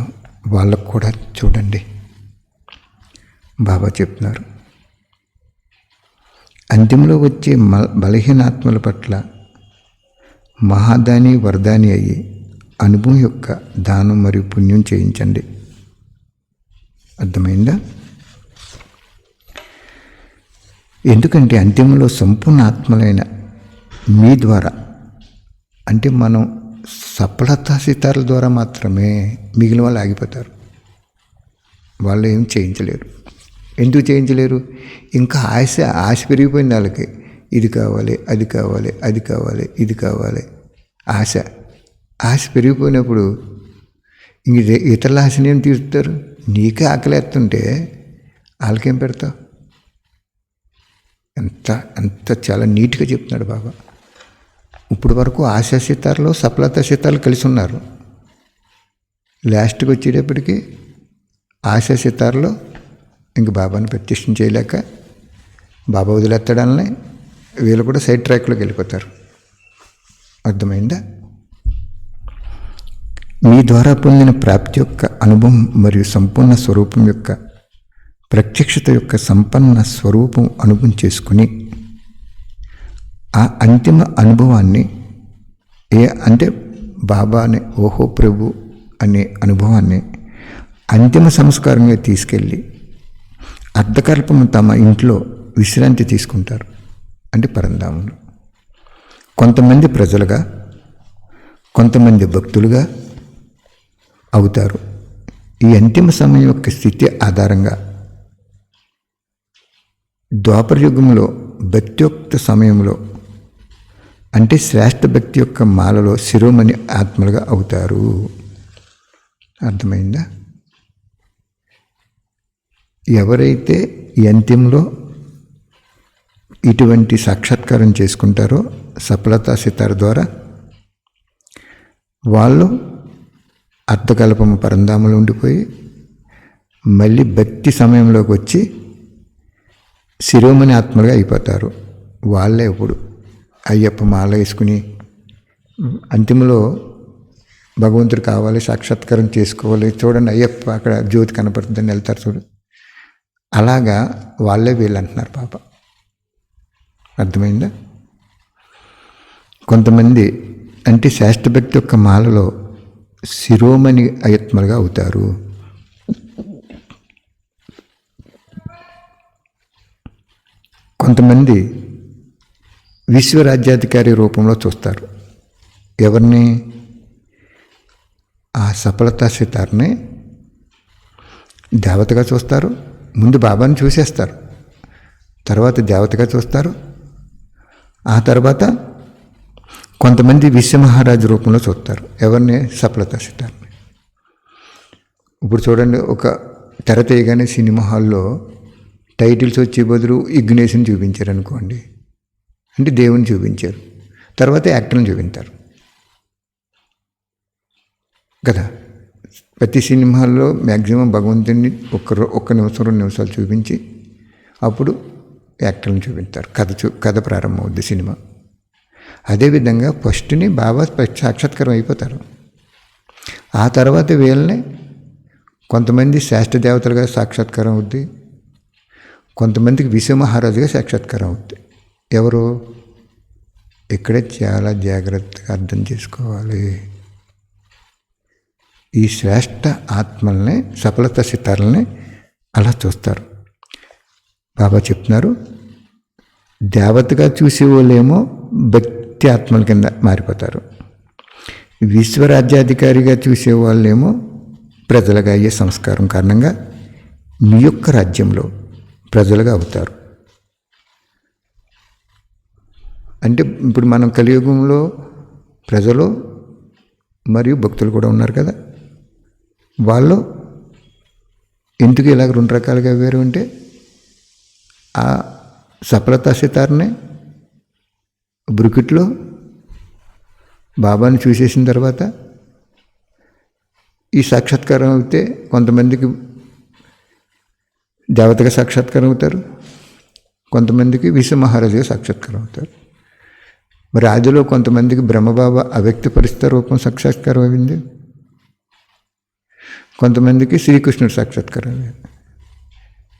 వాళ్ళకు కూడా చూడండి. బాబా చెప్తున్నారు, అంతిమంలో వచ్చే బలహీనాత్మల పట్ల మహాదాని వరదాని అయ్యి అనుభవం యొక్క దానం మరియు పుణ్యం చేయించండి. అర్థమైందా? ఎందుకంటే అంతిమంలో సంపూర్ణ ఆత్మలైన మీ ద్వారా, అంటే మనం సఫలతా సితారాల ద్వారా మాత్రమే, మిగిలిన వాళ్ళు ఆగిపోతారు. వాళ్ళు ఏం చేయించలేరు. ఎందుకు చేయించలేరు? ఇంకా ఆశ పెరిగిపోయింది వాళ్ళకి. ఇది కావాలి, అది కావాలి, అది కావాలి, ఇది కావాలి. ఆశ పెరిగిపోయినప్పుడు ఇంక ఇతరుల ఆశని ఏం తీరుతారు? నీకే ఆకలేస్తుంటే వాళ్ళకేం పెడతావు? అంత చాలా నీట్గా చెప్తున్నాడు బాబా. ఇప్పుడు వరకు ఆశా సితారలో సఫలతా సితారాలు కలిసి ఉన్నారు. లాస్ట్కి వచ్చేటప్పటికి ఆశా సితారలో ఇంక బాబాని ప్రత్యక్షం చేయలేక బాబా వదిలేస్తాడని వీళ్ళు కూడా సైడ్ ట్రాక్లోకి వెళ్ళిపోతారు. అర్థమైందా? మీ ద్వారా పొందిన ప్రాప్తి యొక్క అనుభవం మరియు సంపూర్ణ స్వరూపం యొక్క ప్రత్యక్షత యొక్క సంపన్న స్వరూపం అనుభవం చేసుకుని ఆ అంతిమ అనుభవాన్ని అంటే బాబాని ఓహో ప్రభు అనే అనుభవాన్ని అంతిమ సంస్కారంగా తీసుకెళ్ళి అర్ధకల్పము తమ ఇంట్లో విశ్రాంతి తీసుకుంటారు. అంటే పరంధామంలో కొంతమంది ప్రజలుగా కొంతమంది భక్తులుగా అవుతారు. ఈ అంతిమ సమయం యొక్క స్థితి ఆధారంగా ద్వాపరయుగంలో భక్త్యోక్త సమయంలో అంటే శ్రేష్ఠ భక్తి యొక్క మాలలో శిరోమణి ఆత్మలుగా అవుతారు. అర్థమైందా? ఎవరైతే ఈ అంత్యంలో ఇటువంటి సాక్షాత్కారం చేసుకుంటారో సఫలతా సితార ద్వారా, వాళ్ళు అర్ధకల్పము పరంధాములు ఉండిపోయి మళ్ళీ భక్తి సమయంలోకి వచ్చి శిరోమణి ఆత్మలుగా అయిపోతారు. వాళ్ళే ఇప్పుడు అయ్యప్ప మాల వేసుకుని అంతిమలో భగవంతుడు కావాలి, సాక్షాత్కారం చేసుకోవాలి, చూడండి అయ్యప్ప అక్కడ జ్యోతి కనపడుతుందని వెళ్తారు చూడు, అలాగా వాళ్ళే వీళ్ళు అంటున్నారు పాప. అర్థమైందా? కొంతమంది అంటే శాస్త్రభక్తి యొక్క మాలలో శిరోమణి ఆత్మలుగా అవుతారు. కొంతమంది విశ్వరాజ్యాధికారి రూపంలో చూస్తారు. ఎవరిని? ఆ సఫలతా సితార్ని దేవతగా చూస్తారు. ముందు బాబాని చూసేస్తారు, తర్వాత దేవతగా చూస్తారు. ఆ తర్వాత కొంతమంది విశ్వమహారాజు రూపంలో చూస్తారు. ఎవరిని? సఫలతా సితార్ని. ఇప్పుడు చూడండి, ఒక తెర తీయగానే సినిమా హాల్లో టైటిల్స్ వచ్చే బదులు ఇగ్నేషన్ చూపించారు అనుకోండి, అంటే దేవుని చూపించారు, తర్వాత యాక్టర్ని చూపించారు కదా. ప్రతి సినిమాల్లో మ్యాక్సిమం భగవంతుని ఒక్క నిమిషం 2 నిమిషాలు చూపించి అప్పుడు యాక్టర్ని చూపిస్తారు. కథ ప్రారంభమవుద్ది సినిమా. అదేవిధంగా ఫస్ట్ని బాబా సాక్షాత్కారం అయిపోతారు. ఆ తర్వాత వీళ్ళని కొంతమంది శాస్త్ర దేవతలుగా సాక్షాత్కారం అవుద్ది, కొంతమందికి విశ్వమహారాజుగా సాక్షాత్కారం అవుద్ది. ఎవరు? ఇక్కడే చాలా జాగ్రత్తగా అర్థం చేసుకోవాలి. ఈ శ్రేష్ఠ ఆత్మల్ని, సఫలత సితారల్ని అలా చూస్తారు. బాబా చెప్తున్నారు, దేవతగా చూసేవాళ్ళేమో భక్తి ఆత్మల కింద మారిపోతారు, విశ్వరాజ్యాధికారిగా చూసేవాళ్ళేమో ప్రజలుగా అయ్యే సంస్కారం కారణంగా మీ యొక్క రాజ్యంలో ప్రజలుగా అవుతారు. అంటే ఇప్పుడు మనం కలియుగంలో ప్రజలు మరియు భక్తులు కూడా ఉన్నారు కదా. వాళ్ళు ఎందుకు ఇలాగ 2 రకాలుగా వేరు అంటే, ఆ సఫలతా సితార్ని బ్రుకిట్లో బాబాని చూసేసిన తర్వాత ఈ సాక్షాత్కారం అయితే కొంతమందికి దేవతగా సాక్షాత్కారం అవుతారు, కొంతమందికి విశ్వమహారాజుగా సాక్షాత్కారం అవుతారు. మరి ఆదిలో కొంతమందికి బ్రహ్మబాబా అవ్యక్తపరిస్థిత రూపం సాక్షాత్కారం అయింది, కొంతమందికి శ్రీకృష్ణుడు సాక్షాత్కారం అయ్యారు.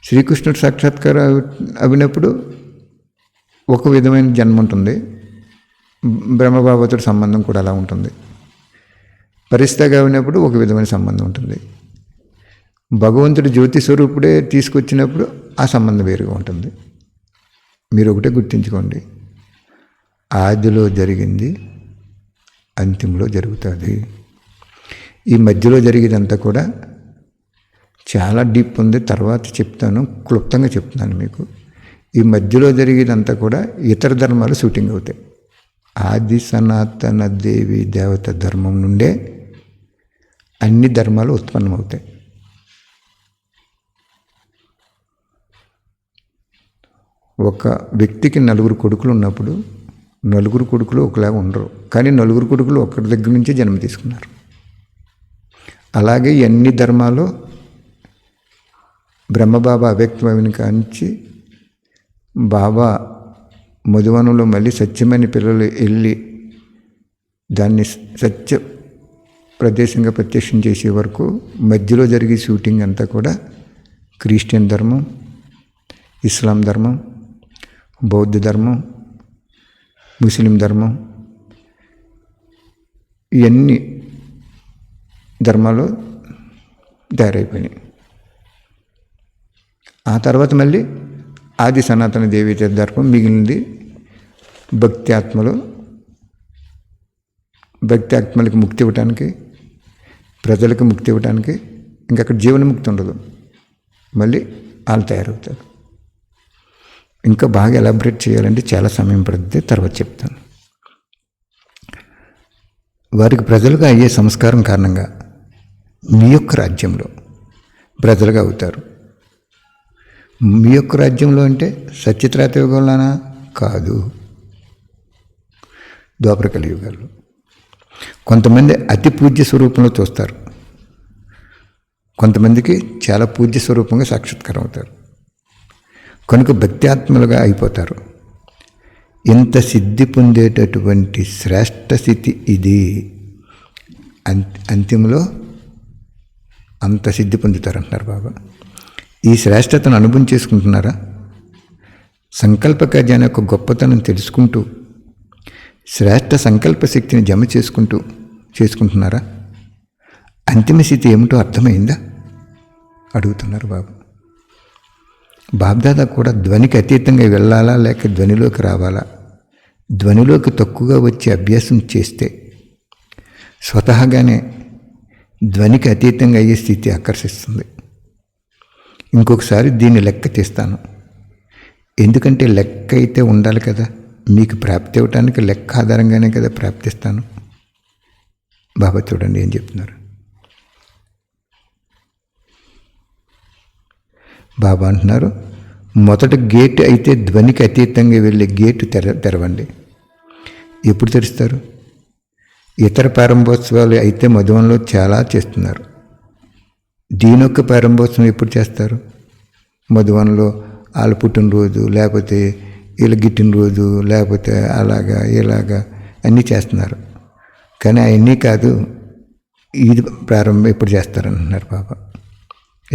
శ్రీకృష్ణుడు సాక్షాత్కారం అయినప్పుడు ఒక విధమైన జన్మ ఉంటుంది, బ్రహ్మబాబాతో సంబంధం కూడా అలా ఉంటుంది. పరిస్థితిగా అయినప్పుడు ఒక విధమైన సంబంధం ఉంటుంది. భగవంతుడు జ్యోతి స్వరూపుడే తీసుకొచ్చినప్పుడు ఆ సంబంధం వేరుగా ఉంటుంది. మీరు ఒకటే గుర్తుంచుకోండి, ఆదిలో జరిగింది అంతిమలో జరుగుతుంది. ఈ మధ్యలో జరిగేదంతా కూడా చాలా డీప్ ఉంది, తర్వాత చెప్తాను, క్లుప్తంగా చెప్తున్నాను మీకు. ఈ మధ్యలో జరిగేదంతా కూడా ఇతర ధర్మాలు షూటింగ్ అవుతాయి. ఆది సనాతన దేవి దేవత ధర్మం నుండే అన్ని ధర్మాలు ఉత్పన్నమవుతాయి. ఒక వ్యక్తికి 4 కొడుకులు ఉన్నప్పుడు 4 కొడుకులు ఒకలాగా ఉండరు, కానీ 4 కొడుకులు ఒకరి దగ్గర నుంచే జన్మ తీసుకున్నారు. అలాగే అన్ని ధర్మాలు బ్రహ్మబాబా అవ్యక్తమైన కాంచి బాబా మధువనంలో మళ్ళీ సత్యమైన పిల్లలు వెళ్ళి దాన్ని సత్య ప్రదేశంగా ప్రత్యక్షం చేసే వరకు మధ్యలో జరిగే షూటింగ్ అంతా కూడా క్రిస్టియన్ ధర్మం, ఇస్లాం ధర్మం, బౌద్ధ ధర్మం, ముస్లిం ధర్మం, ఇవన్నీ ధర్మాలు తయారైపోయినాయి. ఆ తర్వాత మళ్ళీ ఆది సనాతన దేవీ ధర్మం మిగిలింది. భక్తి ఆత్మలు, భక్తి ఆత్మలకి ముక్తి ఇవ్వటానికి, ప్రజలకు ముక్తి ఇవ్వటానికి, ఇంకా అక్కడ జీవనముక్తి ఉండదు, మళ్ళీ వాళ్ళు తయారవుతారు. ఇంకా బాగా ఎలాబరేట్ చేయాలంటే చాలా సమయం పడుతుంది, తర్వాత చెప్తాను. వారికి ప్రజలుగా అయ్యే సంస్కారం కారణంగా మీ యొక్క రాజ్యంలో ప్రజలుగా అవుతారు. మీ యొక్క రాజ్యంలో అంటే సత్యత్రేత యుగంలోనా? కాదు, ద్వాపర కలియుగాల్లో. కొంతమంది అతి పూజ్య స్వరూపంలో చూస్తారు, కొంతమందికి చాలా పూజ్య స్వరూపంగా సాక్షాత్కారం అవుతారు, కనుక భక్త్యాత్మలుగా అయిపోతారు. ఇంత సిద్ధి పొందేటటువంటి శ్రేష్ఠ స్థితి ఇది. అంతిమలో అంత సిద్ధి పొందుతారంటున్నారు బాబా. ఈ శ్రేష్టతను అనుభవం చేసుకుంటున్నారా? సంకల్ప కార్యాన్ని యొక్క గొప్పతనం తెలుసుకుంటూ శ్రేష్ఠ సంకల్ప శక్తిని జమ చేసుకుంటున్నారా? అంతిమ స్థితి ఏమిటో అర్థమైందా అడుగుతున్నారు బాబా. బాబ్దాదా కూడా ధ్వనికి అతీతంగా వెళ్ళాలా లేక ధ్వనిలోకి రావాలా? ధ్వనిలోకి తక్కువగా వచ్చి అభ్యాసం చేస్తే స్వతహాగానే ధ్వనికి అతీతంగా అయ్యే స్థితి ఆకర్షిస్తుంది. ఇంకొకసారి దీన్ని లెక్క తీస్తాను, ఎందుకంటే లెక్క అయితే ఉండాలి కదా. మీకు ప్రాప్తి అవ్వటానికి లెక్క ఆధారంగానే కదా ప్రాప్తిస్తాను. బాబా చూడండి ఏం చెప్తున్నారు. బాబా అంటున్నారు, మొదట గేటు అయితే ధ్వనికి అతీతంగా వెళ్ళే గేటు తెరవండి. ఎప్పుడు తెరుస్తారు? ఇతర ప్రారంభోత్సవాలు అయితే మధువనంలో చాలా చేస్తున్నారు. దీనొక్క ప్రారంభోత్సవం ఎప్పుడు చేస్తారు? మధువనంలో వాళ్ళ పుట్టినరోజు, లేకపోతే వీళ్ళ గిట్టినరోజు, లేకపోతే అలాగా ఇలాగా అన్నీ చేస్తున్నారు. కానీ అవన్నీ కాదు, ఇది ప్రారంభం ఎప్పుడు చేస్తారంటున్నారు బాబా.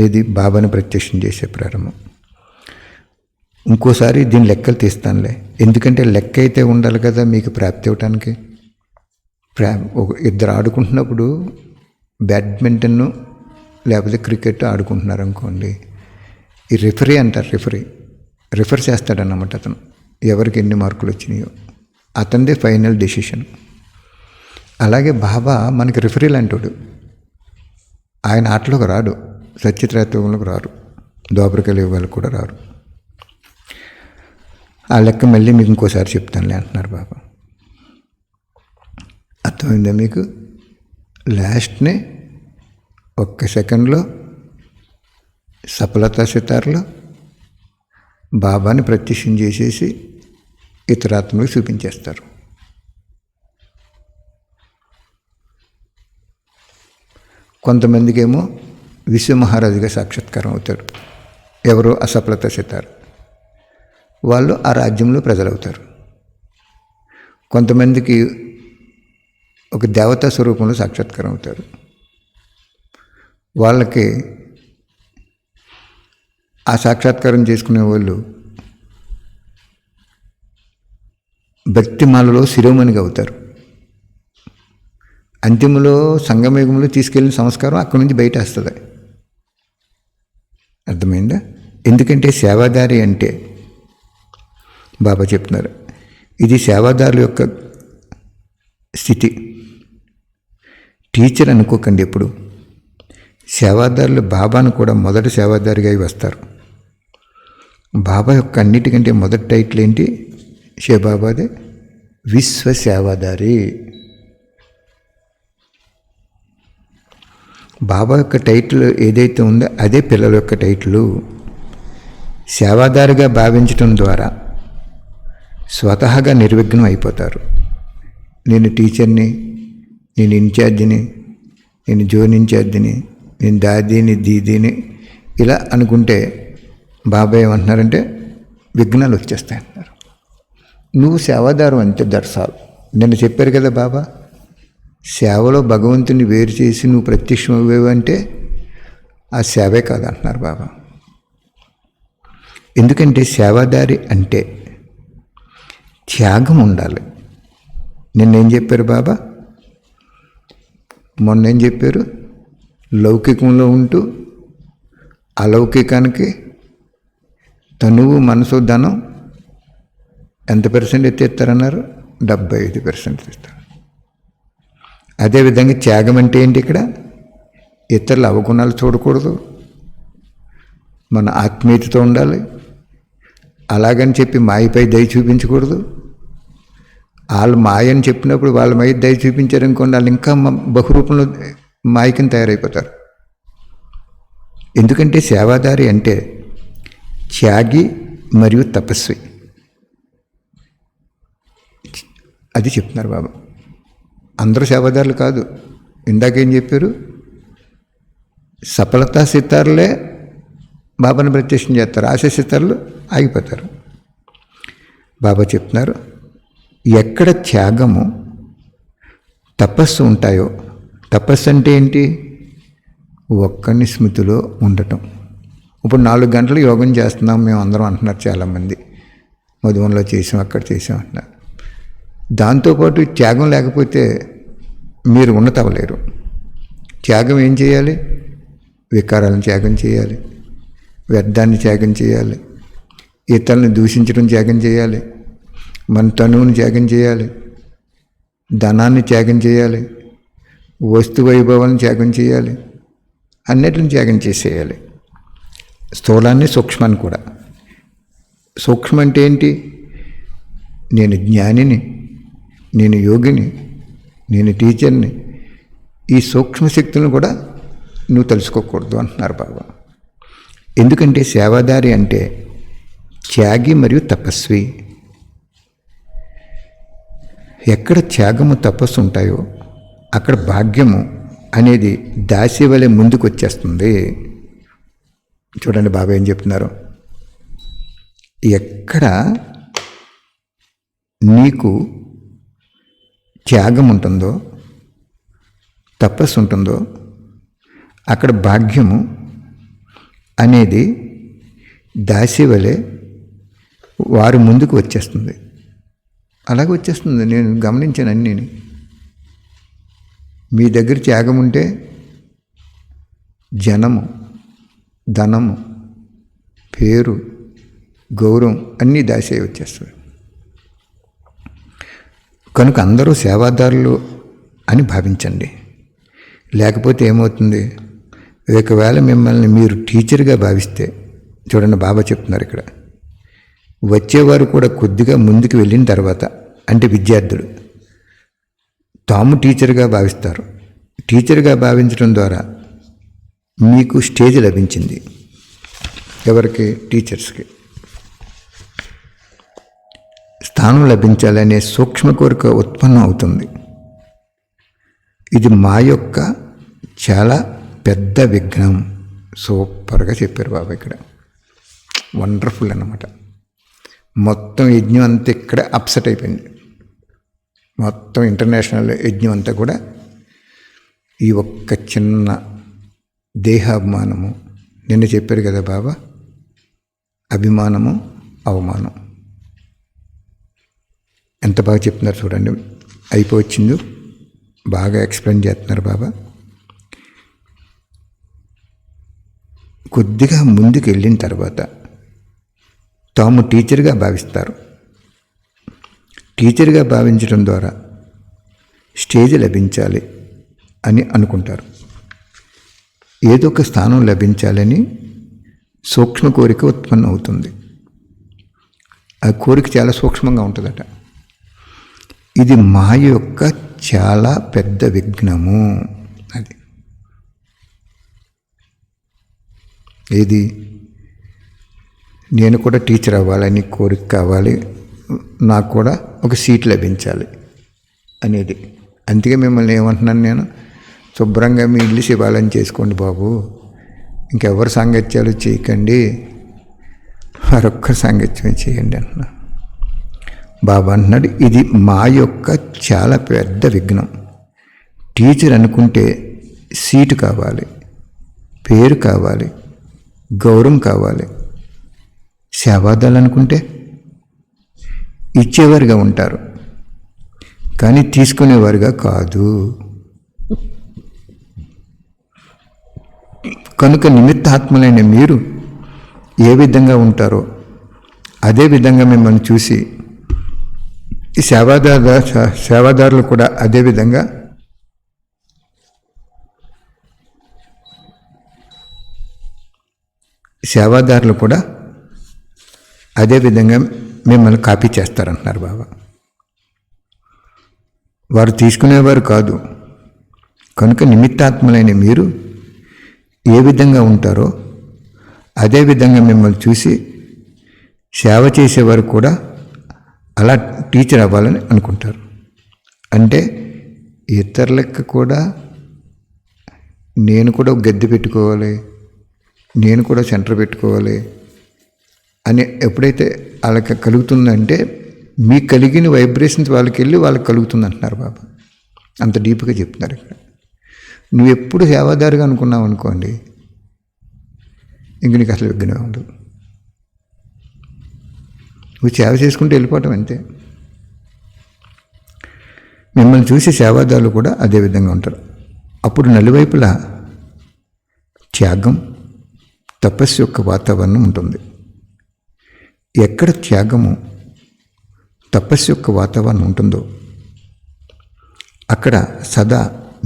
ఇది బాబాని ప్రత్యక్షం చేసే ప్రారంభం. ఇంకోసారి దీని లెక్కలు తీస్తానులే, ఎందుకంటే లెక్క అయితే ఉండాలి కదా మీకు ప్రాప్తి అవ్వటానికి. ఇద్దరు ఆడుకుంటున్నప్పుడు బ్యాడ్మింటన్ లేకపోతే క్రికెట్ ఆడుకుంటున్నారు అనుకోండి, ఈ రిఫరీ అంటారు, రిఫర్ చేస్తాడన్నమాట అతను. ఎవరికి ఎన్ని మార్కులు వచ్చినాయో అతనిదే ఫైనల్ డెసిషన్. అలాగే బాబా మనకి రిఫరీ లాంటివాడు. ఆయన ఆటలోకి రాడు, సత్యత్రేతలోకి రారు, ద్వాపర కలియుగాలకు కూడా రారు. ఆ లెక్క మళ్ళీ మీకు ఇంకోసారి చెప్తానులే అంటున్నారు బాబా. అర్థమైందా మీకు? లాస్ట్నే ఒక్క సెకండ్లో సఫలతా సితార్లో బాబాని ప్రత్యక్షం చేసేసి ఇతరాత్మలకు చూపించేస్తారు. కొంతమందికి ఏమో విశ్వమహారాజుగా సాక్షాత్కారం అవుతాడు. ఎవరో అసఫలతా సితార్, వాళ్ళు ఆ రాజ్యంలో ప్రజలవుతారు. కొంతమందికి ఒక దేవతా స్వరూపంలో సాక్షాత్కారం అవుతారు. వాళ్ళకి ఆ సాక్షాత్కారం చేసుకునే వాళ్ళు భక్తిమాలలో శిరోమణిగా అవుతారు. అంతిమలో సంగమయుగంలో తీసుకెళ్ళిన సంస్కారం అక్కడి నుంచి బయట వస్తుంది. అర్థమైందా? ఎందుకంటే సేవాదారి అంటే బాబా చెప్తున్నారు, ఇది సేవాదారుల యొక్క స్థితి. టీచర్ అనుకోకండి ఎప్పుడు. సేవాదారులు బాబాను కూడా మొదటి సేవాదారిగా వస్తారు. బాబా యొక్క అన్నిటికంటే మొదటి టైటిల్ ఏంటి? శివబాబాదే విశ్వ సేవాదారి. బాబా యొక్క టైటిల్ ఏదైతే ఉందో అదే పిల్లల యొక్క టైటిల్. సేవాదారిగా భావించటం ద్వారా స్వతహాగా నిర్విఘ్నం అయిపోతారు. నేను టీచర్ని, నేను ఇన్ఛార్జిని, నేను జోన్ ఇన్ఛార్జిని, నేను దాదీని దీదీని ఇలా అనుకుంటే బాబా ఏమంటున్నారంటే విఘ్నాలు వచ్చేస్తాయి అంటున్నారు. నువ్వు సేవాదారు అంతే, దర్శాలు. నిన్న చెప్పారు కదా బాబా, సేవలో భగవంతుని వేరు చేసి నువ్వు ప్రత్యక్షం అవ్వేవు అంటే ఆ సేవే కాదంటున్నారు బాబా. ఎందుకంటే సేవాదారి అంటే త్యాగం ఉండాలి. నిన్నేం చెప్పారు బాబా? మొన్నేం చెప్పారు? లౌకికంలో ఉంటూ అలౌకికానికి తనువు మనసు ధనం ఎంత % ఎత్తేస్తారన్నారు? 75% ఇస్తారు. అదేవిధంగా త్యాగం అంటే ఏంటి? ఇక్కడ ఇతరుల అవగుణాలు చూడకూడదు, మన ఆత్మీయతతో ఉండాలి. అలాగని చెప్పి మాయపై దయ చూపించకూడదు. వాళ్ళు మాయ అని చెప్పినప్పుడు వాళ్ళ మీద దయ చూపించారనుకోండి, వాళ్ళు ఇంకా బహురూపంలో మాయకని తయారైపోతారు. ఎందుకంటే సేవాదారి అంటే త్యాగి మరియు తపస్వి. అది చెప్తున్నారు బాబా. అందరూ సేవాదారులు కాదు. ఇందాకేం చెప్పారు? సఫలతా సితారులే బాబాను ప్రత్యక్షం చేస్తారు, ఆశ సితారులు ఆగిపోతారు. బాబా చెప్తున్నారు, ఎక్కడ త్యాగము తపస్సు ఉంటాయో, తపస్సు అంటే ఏంటి? ఒక్కని స్మృతిలో ఉండటం. ఇప్పుడు 4 గంటలు యోగం చేస్తున్నాం మేము అందరం అంటున్నారు చాలామంది. మధువనంలో చేసాం, అక్కడ చేసాం అంటున్నారు. దాంతోపాటు త్యాగం లేకపోతే మీరు ఉన్నతవ్వలేరు. త్యాగం ఏం చేయాలి? వికారాలను త్యాగం చేయాలి, వ్యర్థాన్ని త్యాగం చేయాలి, ఇతరులను దూషించడం త్యాగం చేయాలి, మన తనువుని త్యాగం చేయాలి, ధనాన్ని త్యాగం చేయాలి, వస్తు వైభవాన్ని త్యాగం చేయాలి, అన్నిటిని త్యాగం చేసేయాలి. స్థూలాన్ని, సూక్ష్మాన్ని కూడా. సూక్ష్మం అంటే ఏంటి? నేను జ్ఞానిని, నేను యోగిని, నేను టీచర్ని. ఈ సూక్ష్మశక్తులను కూడా నువ్వు తెలుసుకోకూడదు అంటున్నారు బాబా. ఎందుకంటే సేవాదారి అంటే త్యాగి మరియు తపస్వి. ఎక్కడ త్యాగము తపస్సు ఉంటాయో అక్కడ భాగ్యము అనేది దాసి వలె ముందుకు వచ్చేస్తుంది. చూడండి బాబా ఏం చెప్తున్నారు. ఎక్కడ నీకు త్యాగం ఉంటుందో, తపస్సు ఉంటుందో అక్కడ భాగ్యము అనేది దాసి వలె వారు ముందుకు వచ్చేస్తుంది. అలాగే వచ్చేస్తుంది. నేను గమనించాను అన్నీ. మీ దగ్గర త్యాగం ఉంటే జనము, ధనము, పేరు, గౌరవం అన్నీ దాసి వచ్చేస్తుంది. కనుక అందరూ సేవాదారులు అని భావించండి. లేకపోతే ఏమవుతుంది? ఒకవేళ మిమ్మల్ని మీరు టీచర్గా భావిస్తే, చూడండి బాబా చెప్తున్నారు ఇక్కడ, వచ్చేవారు కూడా కొద్దిగా ముందుకు వెళ్ళిన తర్వాత, అంటే విద్యార్థులు తాము టీచర్గా భావిస్తారు. టీచర్గా భావించడం ద్వారా మీకు స్టేజ్ లభించింది. ఎవరికి? టీచర్స్కి స్థానం లభించాలనే సూక్ష్మ కోరిక ఉత్పన్నం అవుతుంది. ఇది మా యొక్క చాలా పెద్ద విఘ్నం. సూపర్గా చెప్పారు బాబా ఇక్కడ. వండర్ఫుల్ అన్నమాట. మొత్తం యజ్ఞం అంతా ఇక్కడ అప్సెట్ అయిపోయింది. మొత్తం ఇంటర్నేషనల్ యజ్ఞం అంతా కూడా ఈ ఒక్క చిన్న దేహాభిమానము. నిన్న చెప్పారు కదా బాబా, అభిమానము, అవమానం. ఎంత బాగా చెప్తున్నారు చూడండి. అయిపోవచ్చింది, బాగా ఎక్స్ప్లెయిన్ చేస్తున్నారు బాబా. కొద్దిగా ముందుకు వెళ్ళిన తర్వాత తాము టీచర్గా భావిస్తారు. టీచర్గా భావించడం ద్వారా స్టేజ్ లభించాలి అని అనుకుంటారు. ఏదో ఒక స్థానం లభించాలని సూక్ష్మ కోరిక ఉత్పన్నం అవుతుంది. ఆ కోరిక చాలా సూక్ష్మంగా ఉంటుందట. ఇది మాయ యొక్క చాలా పెద్ద విఘ్నము. అది ఏది? నేను కూడా టీచర్ అవ్వాలని కోరిక కావాలి, నాకు కూడా ఒక సీట్ లభించాలి అనేది. అందుకే మిమ్మల్ని ఏమంటున్నాను నేను, శుభ్రంగా మీ ఇల్లు శివాలయం చేసుకోండి బాబు, ఇంకెవరు సాంగత్యాలు చేయకండి, మరొక్క సాంగత్యం చేయండి అంటున్నా. బాబా అంటున్నాడు, ఇది మా యొక్క చాలా పెద్ద విఘ్నం. టీచర్ అనుకుంటే సీటు కావాలి, పేరు కావాలి, గౌరవం కావాలి. సేవాదాలు అనుకుంటే ఇచ్చేవారుగా ఉంటారు, కానీ తీసుకునేవారుగా కాదు. కనుక నిమిత్తాత్మలైన మీరు ఏ విధంగా ఉంటారో అదే విధంగా మిమ్మల్ని చూసి ఈ సేవాదారులు కూడా అదే విధంగా మిమ్మల్ని కాపీ చేస్తారంటున్నారు బాబా. వారు తీసుకునేవారు కాదు. కనుక నిమిత్తాత్మలైన మీరు ఏ విధంగా ఉంటారో అదేవిధంగా మిమ్మల్ని చూసి సేవ చేసేవారు కూడా అలా టీచర్ అవ్వాలని అనుకుంటారు. అంటే ఇతరులకు కూడా నేను కూడా గద్దె పెట్టుకోవాలి, నేను కూడా సెంటర్ పెట్టుకోవాలి అని ఎప్పుడైతే వాళ్ళకి కలుగుతుందంటే మీకు కలిగిన వైబ్రేషన్స్ వాళ్ళకి వెళ్ళి వాళ్ళకి కలుగుతుంది అంటున్నారు బాబా. అంత డీప్గా చెప్తున్నారు ఇక్కడ. నువ్వు ఎప్పుడు సేవాదారుగా అనుకున్నావు అనుకోండి, ఇంక నీకు అసలు విఘ్నం ఉండదు. నువ్వు సేవ చేసుకుంటూ వెళ్ళిపోవటం అంతే. మిమ్మల్ని చూసి సేవాదారులు కూడా అదే విధంగా ఉంటారు. అప్పుడు నలువైపులా త్యాగం, తపస్సు యొక్క వాతావరణం ఉంటుంది. ఎక్కడ త్యాగము, తపస్సు యొక్క వాతావరణం ఉంటుందో అక్కడ సదా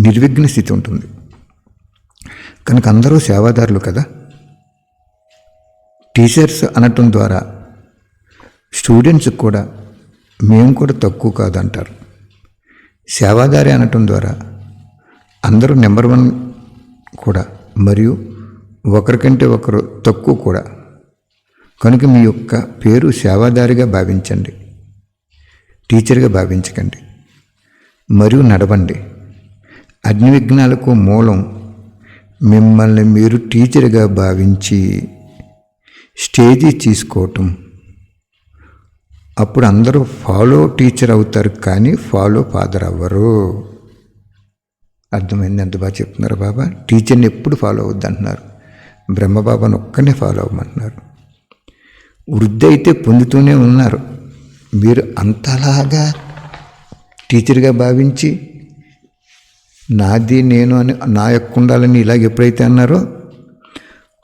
నిర్విఘ్న స్థితి ఉంటుంది. కనుక అందరూ సేవాదారులు కదా. టీచర్స్ అనటం ద్వారా స్టూడెంట్స్కి కూడా మేము కూడా తక్కువ కాదంటారు. సేవాదారి అనటం ద్వారా అందరూ నెంబర్ 1 కూడా, మరియు ఒకరికంటే ఒకరు తక్కువ కూడా. కనుక మీ యొక్క పేరు సేవాదారిగా భావించండి, టీచర్గా భావించకండి. మరియు నడవండి. అగ్ని విఘ్నాలకు మూలం మిమ్మల్ని మీరు టీచర్గా భావించి స్టేజీ తీసుకోవటం. అప్పుడు అందరూ ఫాలో టీచర్ అవుతారు, కానీ ఫాలో ఫాదర్ అవ్వరు. అర్థమైంది? ఎంత బాగా చెప్తున్నారు బాబా. టీచర్ని ఎప్పుడు ఫాలో అవద్దు అంటున్నారు. బ్రహ్మబాబాను ఒక్కనే ఫాలో అవ్వమంటున్నారు. వృద్ధి అయితే పొందుతూనే ఉన్నారు. మీరు అంతలాగా టీచర్గా భావించి నాది నేను అని నా యొక్క ఉండాలని ఇలాగ ఎప్పుడైతే అన్నారో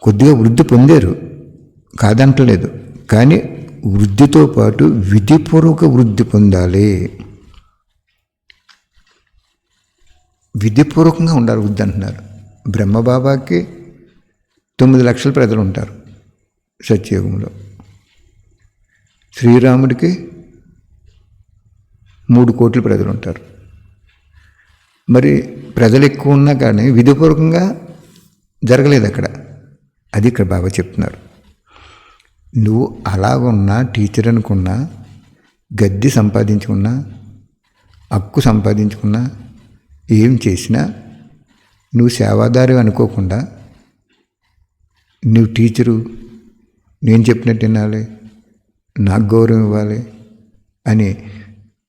కొద్దిగా వృద్ధి పొందారు, కాదంటలేదు. కానీ వృద్ధితో పాటు విధిపూర్వక వృద్ధి పొందాలి. విధిపూర్వకంగా ఉండాలి వృద్ధి అంటున్నారు. బ్రహ్మబాబాకి 9 లక్షల ప్రజలు ఉంటారు సత్యయుగంలో. శ్రీరాముడికి 3 కోట్ల ప్రజలు ఉంటారు. మరి ప్రజలు ఎక్కువ ఉన్నా కానీ విధిపూర్వకంగా జరగలేదు అక్కడ. అది ఇక్కడ బాబా చెప్తున్నారు. నువ్వు అలాగున్నా, టీచర్ అనుకున్నా, గద్దె సంపాదించుకున్నా, హక్కు సంపాదించుకున్నా, ఏం చేసినా నువ్వు సేవాదారి అనుకోకుండా నువ్వు టీచరు, నేను చెప్పినట్టు వినాలి, నాకు గౌరవం ఇవ్వాలి అని.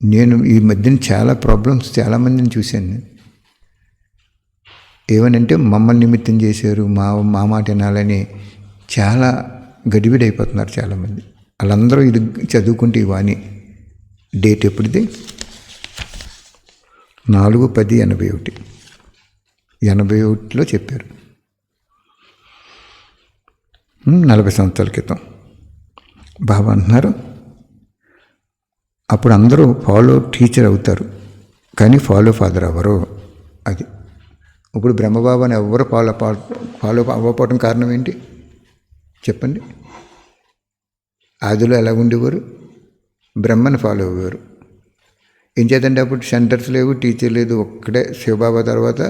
నేను ఈ మధ్యన చాలా ప్రాబ్లమ్స్ చాలామందిని చూశాను. ఏమనంటే మమ్మల్ని నిమిత్తం చేశారు, మా మాట వినాలని చాలా గడిబిడైపోతున్నారు చాలామంది. వాళ్ళందరూ ఇది చదువుకుంటే ఇవని. డేట్ ఎప్పుడుది? 4/10/81. 81లో చెప్పారు. 40 సంవత్సరాల క్రితం బాబా అంటున్నారు. అప్పుడు అందరూ ఫాలో టీచర్ అవుతారు, కానీ ఫాలో ఫాదర్ అవ్వరు. అది ఇప్పుడు బ్రహ్మబాబాని ఎవరు ఫాలో అవ్వకపోవడం కారణం ఏంటి చెప్పండి? ఆదిలో ఎలా ఉండేవారు? బ్రహ్మని ఫాలో అయ్యేవారు. ఏం చేద్దంటే అప్పుడు సెంటర్స్ లేవు, టీచర్ లేదు. ఒక్కడే శివబాబా తర్వాత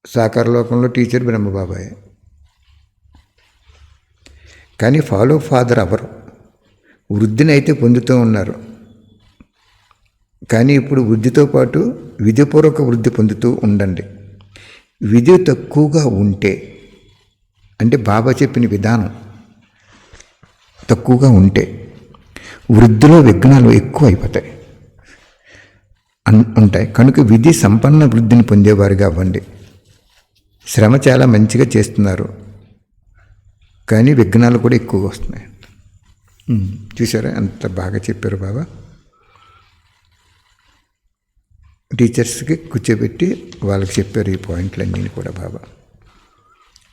సాకార లోకంలో టీచర్ బ్రహ్మబాబాయే. కానీ ఫాలో ఫాదర్ అవ్వరు. వృద్ధిని అయితే పొందుతూ ఉన్నారు, కానీ ఇప్పుడు వృద్ధితో పాటు విధిపూర్వక వృద్ధి పొందుతూ ఉండండి. విధి తక్కువగా ఉంటే, అంటే బాబా చెప్పిన విధానం తక్కువగా ఉంటే వృద్ధిలో విఘ్నాలు ఎక్కువ అయిపోతాయి ఉంటాయి. కనుక విధి సంపన్న వృద్ధిని పొందేవారుగా అవ్వండి. శ్రమ చాలా మంచిగా చేస్తున్నారు, కానీ విఘ్నాలు కూడా ఎక్కువగా వస్తున్నాయి. చూసారా ఎంత బాగా చెప్పారు బాబా. టీచర్స్కి కూర్చోబెట్టి వాళ్ళకి చెప్పారు ఈ పాయింట్లన్నీ కూడా బాబా.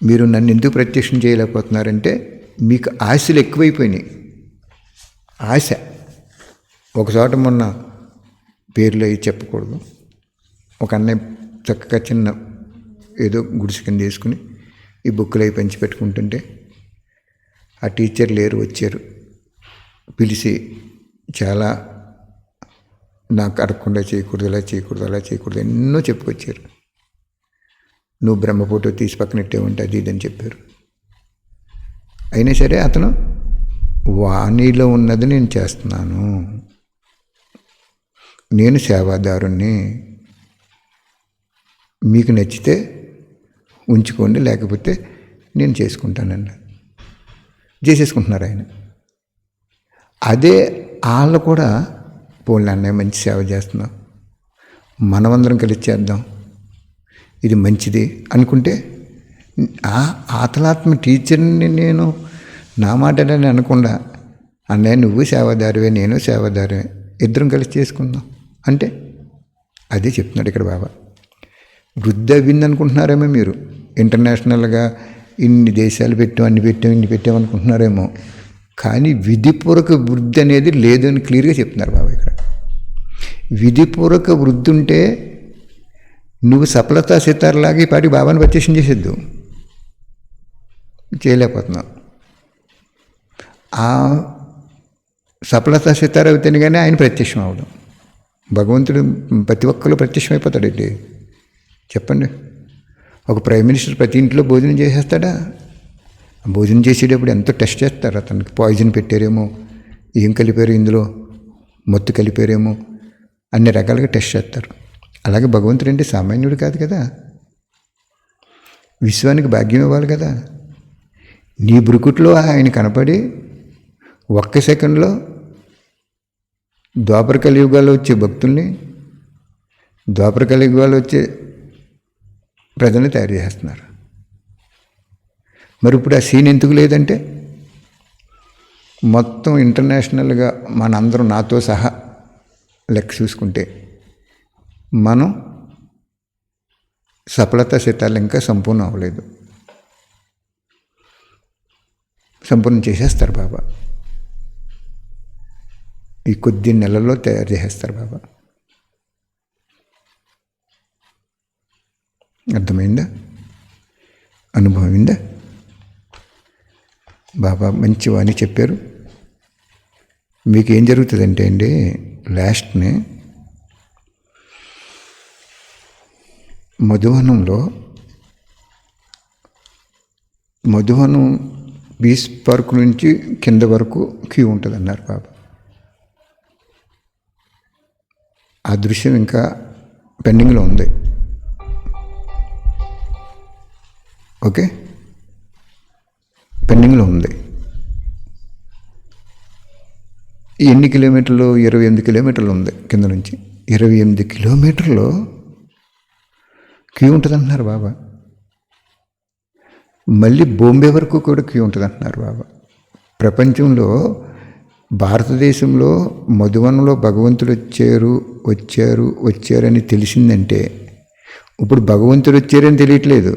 మీరు నన్ను ఎందుకు ప్రత్యక్షం చేయలేకపోతున్నారంటే మీకు ఆశలు ఎక్కువైపోయినాయి. ఆశ ఒకచోట మొన్న పేర్లు అవి చెప్పకూడదు, ఒక అన్నయ్య చక్కగా చిన్న ఏదో గుడిసె కింద వేసుకుని ఈ బుక్కులు అవి పంచి పెట్టుకుంటుంటే ఆ టీచర్ లేరు, వచ్చారు. పిలిచి చాలా నాకు అడగకుండా చేయకూడదు, ఇలా చేయకూడదు, అలా చేయకూడదు ఎన్నో చెప్పుకొచ్చారు. నువ్వు బ్రహ్మ ఫోటో తీసి పక్కనట్టే ఉంటే అది ఇదని చెప్పారు. అయినా సరే అతను వాణిలో ఉన్నది నేను చేస్తున్నాను, నేను సేవాదారుణ్ణి, మీకు నచ్చితే ఉంచుకోండి, లేకపోతే నేను చేసుకుంటానండి. చేసేసుకుంటున్నారు ఆయన. అదే వాళ్ళు కూడా పోన్లే అన్నయ్య మంచి సేవ చేస్తున్నాం, మనమందరం కలిసి చేద్దాం, ఇది మంచిది అనుకుంటే ఆతలాత్మ టీచర్ని నేను నా మాటలని అనకుండా అన్నయ్య నువ్వు సేవాదారివే నేను సేవాదారివే ఇద్దరం కలిసి చేసుకుందాం అంటే అదే చెప్తున్నాడు ఇక్కడ బాబా. వృద్ధి అవ్వింది అనుకుంటున్నారేమో మీరు, ఇంటర్నేషనల్గా ఇన్ని దేశాలు పెట్టాం, అన్ని పెట్టాం, ఇన్ని పెట్టాం అనుకుంటున్నారేమో, కానీ విధిపూర్వక వృద్ధి అనేది లేదు అని క్లియర్గా చెప్తున్నారు బాబా ఇక్కడ. విధిపూర్వక వృద్ధి ఉంటే నువ్వు సఫలతా సితార్లాగా ఈ పాటి బాబాని ప్రత్యక్షం చేసేద్దు, చేయలేకపోతున్నావు. ఆ సఫలతా సితార అవుతాను కానీ ఆయన ప్రత్యక్షం అవడం. భగవంతుడు ప్రతి ఒక్కరు ప్రత్యక్షం అయిపోతాడండి. చెప్పండి, ఒక ప్రైమ్ మినిస్టర్ ప్రతి ఇంట్లో భోజనం చేసేస్తాడా? భోజనం చేసేటప్పుడు ఎంతో టెస్ట్ చేస్తారు, అతనికి పాయిజన్ పెట్టారేమో, ఏం కలిపారు ఇందులో, మత్తు కలిపారేమో, అన్ని రకాలుగా టెస్ట్ చేస్తారు. అలాగే భగవంతుడు అంటే సామాన్యుడు కాదు కదా, విశ్వానికి భాగ్యం ఇవ్వాలి కదా. నీ బురుకుట్లో ఆయన కనపడి ఒక్క సెకండ్లో ద్వాపర కలియుగాల్లో వచ్చే భక్తుల్ని, ద్వాపర కలియుగాల్లో వచ్చే ప్రజల్ని తయారు చేస్తున్నారు. మరి ఇప్పుడు ఆ సీన్ ఎందుకు లేదంటే మొత్తం ఇంటర్నేషనల్గా మనందరం నాతో సహా లెక్క చూసుకుంటే మనం సఫలత శతాలు ఇంకా సంపూర్ణం అవ్వలేదు. సంపూర్ణం చేసేస్తారు బాబా, ఈ కొద్ది నెలల్లో తయారు చేసేస్తారు బాబా. అర్థమైందా? అనుభవమైందా? బాబా మంచి వాణి చెప్పారు. మీకు ఏం జరుగుతుందంటే అండి, లాస్ట్ని మధువనం బీచ్ పార్క్ నుంచి కింద వరకు క్యూ ఉంటుంది అన్నారు బాబా. ఆ దృశ్యం ఇంకా పెండింగ్లో ఉంది. ఓకే, పెండింగ్లో ఉంది. ఎన్ని కిలోమీటర్లు? 28 కిలోమీటర్లు ఉంది కింద నుంచి. 28 కిలోమీటర్లు క్యూ ఉంటుంది అంటున్నారు బాబా. మళ్ళీ బాంబే వరకు కూడా క్యూ ఉంటుంది అంటున్నారు బాబా. ప్రపంచంలో, భారతదేశంలో మధువనంలో భగవంతుడు వచ్చారని తెలిసిందంటే, ఇప్పుడు భగవంతుడు వచ్చారని తెలియట్లేదు,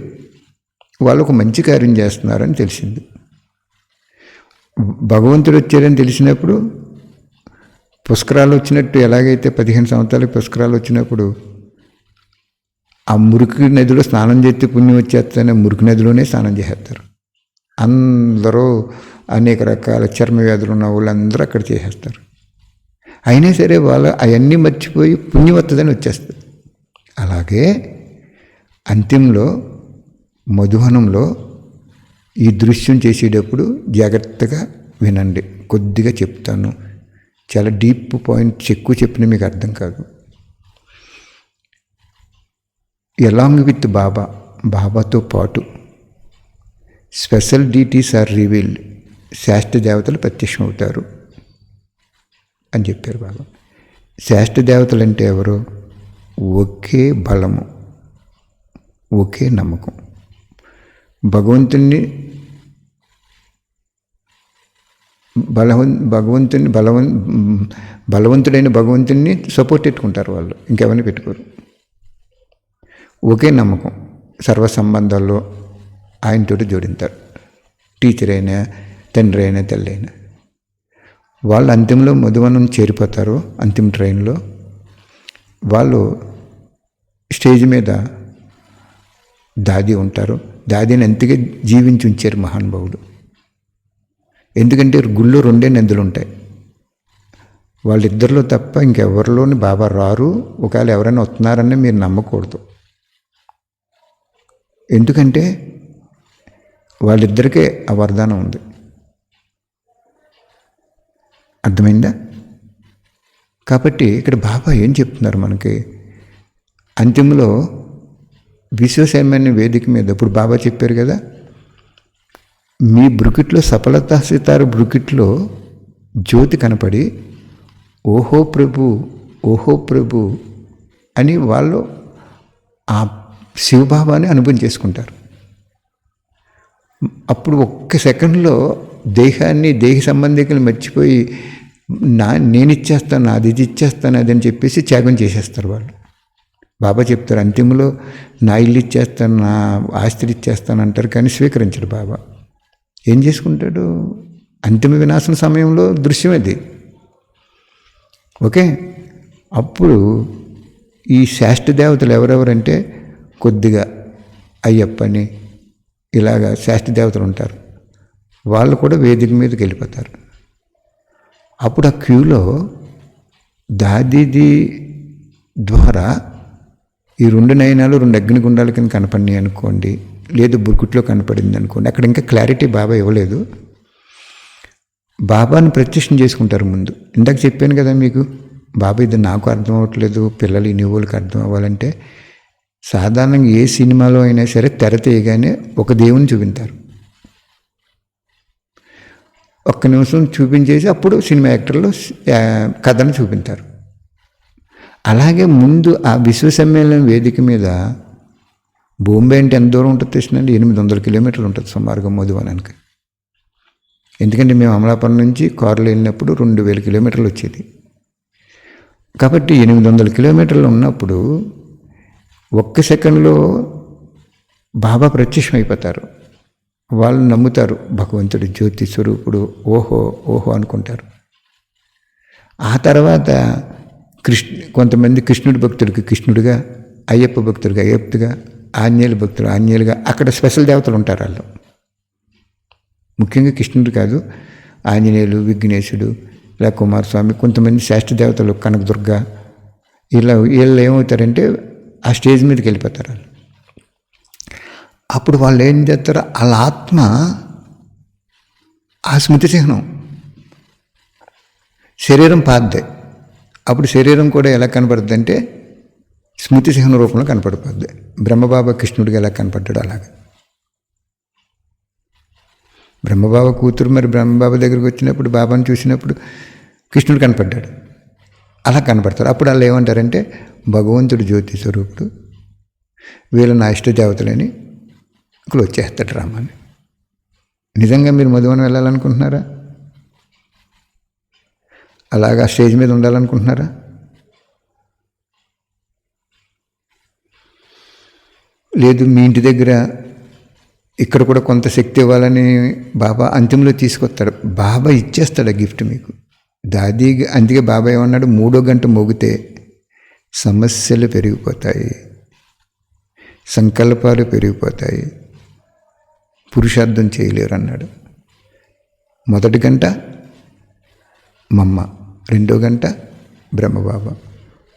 వాళ్ళు ఒక మంచి కార్యం చేస్తున్నారని తెలిసింది. భగవంతుడు వచ్చారని తెలిసినప్పుడు పుష్కరాలు వచ్చినట్టు, ఎలాగైతే 15 సంవత్సరాలకు పుష్కరాలు వచ్చినప్పుడు ఆ మురికి నదిలో స్నానం చేస్తే పుణ్యం వచ్చేస్తానే మురికి నదిలోనే స్నానం చేసేస్తారు. అందరూ అనేక రకాల చర్మ వ్యాధులు ఉన్న వాళ్ళందరూ అక్కడ చేసేస్తారు. అయినా సరే వాళ్ళు అవన్నీ మర్చిపోయి పుణ్యం వస్తుందని వచ్చేస్తారు. అలాగే అంతిమంలో మధువనంలో ఈ దృశ్యం చేసేటప్పుడు జాగ్రత్తగా వినండి. కొద్దిగా చెప్తాను, చాలా డీప్ పాయింట్స్ ఎక్కువ చెప్పినా మీకు అర్థం కాదు. ఎలాంగ్ విత్ బాబాతో పాటు స్పెషల్ డీటీస్ ఆర్ రివీల్డ్, శాస్త్ర దేవతలు ప్రత్యక్షం అవుతారు అని చెప్పారు బాబా. శాస్త్ర దేవతలు అంటే ఎవరు? ఒకే బలము, ఒకే నమ్మకం, బలవంతుడైన భగవంతుడిని సపోర్ట్ పెట్టుకుంటారు వాళ్ళు, ఇంకెవరిని పెట్టుకోరు. ఒకే నమ్మకం, సర్వ సంబంధాల్లో ఆయనతోటి జోడింతారు. టీచర్ అయినా, తండ్రి అయినా, తల్లి అయినా. వాళ్ళు అంతిమంలో మధువనం చేరిపోతారు. అంతిమ ట్రైన్లో వాళ్ళు స్టేజ్ మీద దాది ఉంటారు. దాదిని ఎంతగా జీవించి ఉంచారు మహానుభావుడు. ఎందుకంటే గుళ్ళో 2 నదులు ఉంటాయి. వాళ్ళిద్దరిలో తప్ప ఇంకెవరిలోని బాబా రారు. ఒకవేళ ఎవరైనా వస్తున్నారని మీరు నమ్మకూడదు. ఎందుకంటే వాళ్ళిద్దరికే ఆ వరదానం ఉంది. అర్థమైందా? కాబట్టి ఇక్కడ బాబా ఏం చెప్తున్నారు మనకి, అంతిమలో విశ్వసేమైన వేదిక మీద ఇప్పుడు బాబా చెప్పారు కదా, మీ బ్రుకిట్లో సఫలతా సితారు బ్రుకిట్లో జ్యోతి కనపడి ఓహో ప్రభు, ఓహో ప్రభు అని వాళ్ళు ఆ శివబాబాని అనుభవం చేసుకుంటారు. అప్పుడు ఒక్క సెకండ్లో దేహాన్ని, దేహ సంబంధికులు మర్చిపోయి నేను ఇచ్చేస్తాను, అది ఇది ఇచ్చేస్తాను అది అని చెప్పేసి త్యాగం చేసేస్తారు వాళ్ళు. బాబా చెప్తారు అంతిమలో నా ఇల్లు ఇచ్చేస్తాను, నా ఆస్తిని ఇచ్చేస్తాను అంటారు, కానీ స్వీకరించడు బాబా. ఏం చేసుకుంటాడు? అంతిమ వినాశన సమయంలో దృశ్యం అది. ఓకే, అప్పుడు ఈ శాస్త్ర దేవతలు ఎవరెవరంటే కొద్దిగా అయ్యప్పని ఇలాగా శాస్త్ర దేవతలు ఉంటారు, వాళ్ళు కూడా వేదిక మీదకి వెళ్ళిపోతారు. అప్పుడు ఆ క్యూలో దాదీది ద్వారా ఈ 2 నయనాలు 2 అగ్నిగుండాల కింద కనపడినాయి అనుకోండి, లేదు బుర్కుట్లో కనపడింది అనుకోండి, అక్కడ ఇంకా క్లారిటీ బాబా ఇవ్వలేదు. బాబాను ప్రత్యక్షం చేసుకుంటారు ముందు. ఇందాక చెప్పాను కదా మీకు, బాబా ఇది నాకు అర్థం అవ్వట్లేదు, పిల్లలు ఈ నువ్వులకి అర్థం అవ్వాలంటే సాధారణంగా ఏ సినిమాలో అయినా సరే తెర తీయగానే ఒక దేవుని చూపించారు, ఒక్క నిమిషం చూపించేసి అప్పుడు సినిమా యాక్టర్లు కథను చూపించారు. అలాగే ముందు ఆ విశ్వ సమ్మేళనం వేదిక మీద బాంబే అంటే ఎంత దూరం ఉంటుంది తెలిసిందండి? 800 కిలోమీటర్లు ఉంటుంది సుమారుగా మధువనానికి. ఎందుకంటే మేము అమలాపురం నుంచి కారులో వెళ్ళినప్పుడు 2000 కిలోమీటర్లు వచ్చేది. కాబట్టి 800 కిలోమీటర్లు ఉన్నప్పుడు ఒక్క సెకండ్లో బాబా ప్రత్యక్షం అయిపోతారు. వాళ్ళు నమ్ముతారు భగవంతుడు జ్యోతి స్వరూపుడు, ఓహో ఓహో అనుకుంటారు. ఆ తర్వాత కొంతమంది కృష్ణుడి భక్తుడికి కృష్ణుడిగా, అయ్యప్ప భక్తుడిగా అయ్యప్పగా, ఆంజనేయుల భక్తులు ఆంజనేయులుగా, అక్కడ స్పెషల్ దేవతలు ఉంటారు వాళ్ళు. ముఖ్యంగా కృష్ణుడు కాదు, ఆంజనేయులు, విఘ్నేశుడు, ఇలా కుమారస్వామి, కొంతమంది శాస్త్ర దేవతలు కనకదుర్గ, వీళ్ళు ఏమవుతారంటే ఆ స్టేజ్ మీదకి వెళ్ళిపోతారు వాళ్ళు. అప్పుడు వాళ్ళు ఏం చేస్తారు, వాళ్ళ ఆత్మ ఆ స్మృతి చిహ్నం, శరీరం పాద్దే. అప్పుడు శరీరం కూడా ఎలా కనపడుద్ది అంటే స్మృతి చిహ్న రూపంలో కనపడిపోద్ది. బ్రహ్మబాబా కృష్ణుడిగా ఎలా కనపడ్డాడు అలాగా. బ్రహ్మబాబా కూతురు మరి బ్రహ్మబాబా దగ్గరికి వచ్చినప్పుడు బాబాను చూసినప్పుడు కృష్ణుడు కనపడ్డాడు, అలా కనపడతారు. అప్పుడు వాళ్ళు ఏమంటారంటే భగవంతుడు జ్యోతి స్వరూపుడు, వీళ్ళు నా ఇష్ట దేవతలని ఇక్కడ వచ్చేస్తాడు రామని. నిజంగా మీరు మధువనం వెళ్ళాలనుకుంటున్నారా? అలాగా స్టేజ్ మీద ఉండాలనుకుంటున్నారా? లేదు మీ ఇంటి దగ్గర ఇక్కడ కూడా కొంత శక్తి ఇవ్వాలని బాబా అంతిమంలో తీసుకొస్తాడు. బాబా ఇచ్చేస్తాడు ఆ గిఫ్ట్ మీకు. దాది అందుకే బాబా ఏమన్నాడు, 3వ గంట మోగితే సమస్యలు పెరిగిపోతాయి, సంకల్పాలు పెరిగిపోతాయి, పురుషార్థం చేయలేరు అన్నాడు. 1వ గంట మమ్మ, 2వ గంట బ్రహ్మబాబా,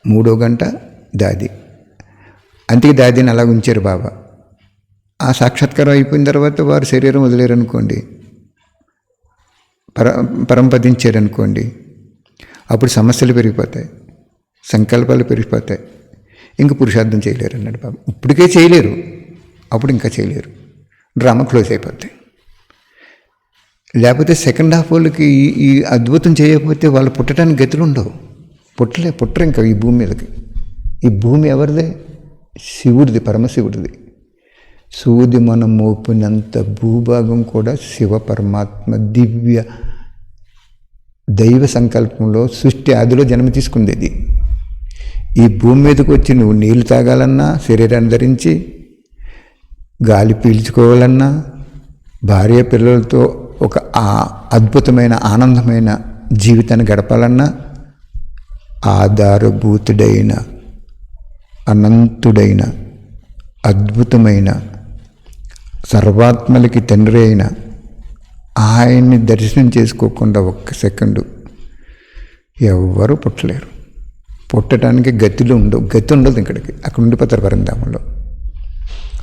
3వ గంట దాది. అందుకే దాదిని అలా ఉంచారు బాబా. ఆ సాక్షాత్కారం అయిపోయిన తర్వాత వారు శరీరం వదిలేరనుకోండి, పరంపదించారనుకోండి, అప్పుడు సమస్యలు పెరిగిపోతాయి, సంకల్పాలు పెరిగిపోతాయి, ఇంక పురుషార్థం చేయలేరు అన్నాడు బాబా. ఇప్పటికే చేయలేరు, అప్పుడు ఇంకా చేయలేరు, డ్రామా క్లోజ్ అయిపోతాయి. లేకపోతే సెకండ్ హాఫ్ వాళ్ళకి ఈ అద్భుతం చేయకపోతే వాళ్ళు పుట్టడానికి గతులు ఉండవు, పుట్టరు ఇంకా ఈ భూమి మీదకి. ఈ భూమి ఎవరిదే? శివుడిది, పరమశివుడిది. సూది మనం మోపినంత భూభాగం కూడా శివ పరమాత్మ దివ్య దైవ సంకల్పంలో సృష్టి ఆదిలో జన్మ తీసుకుంది ఇది. ఈ భూమి మీదకి వచ్చి నువ్వు నీళ్లు తాగాలన్నా, శరీరాన్ని ధరించి గాలి పీల్చుకోవాలన్నా, భార్య పిల్లలతో ఒక అద్భుతమైన ఆనందమైన జీవితాన్ని గడపాలన్నా, ఆధారభూతుడైన అనంతుడైన అద్భుతమైన సర్వాత్మలకి తండ్రి అయిన ఆయన్ని దర్శనం చేసుకోకుండా ఒక్క సెకండు ఎవ్వరూ పుట్టలేరు. పుట్టడానికి గతి ఉండదు ఇక్కడికి, అక్కడ ఉండిపోతారు పరంధామంలో.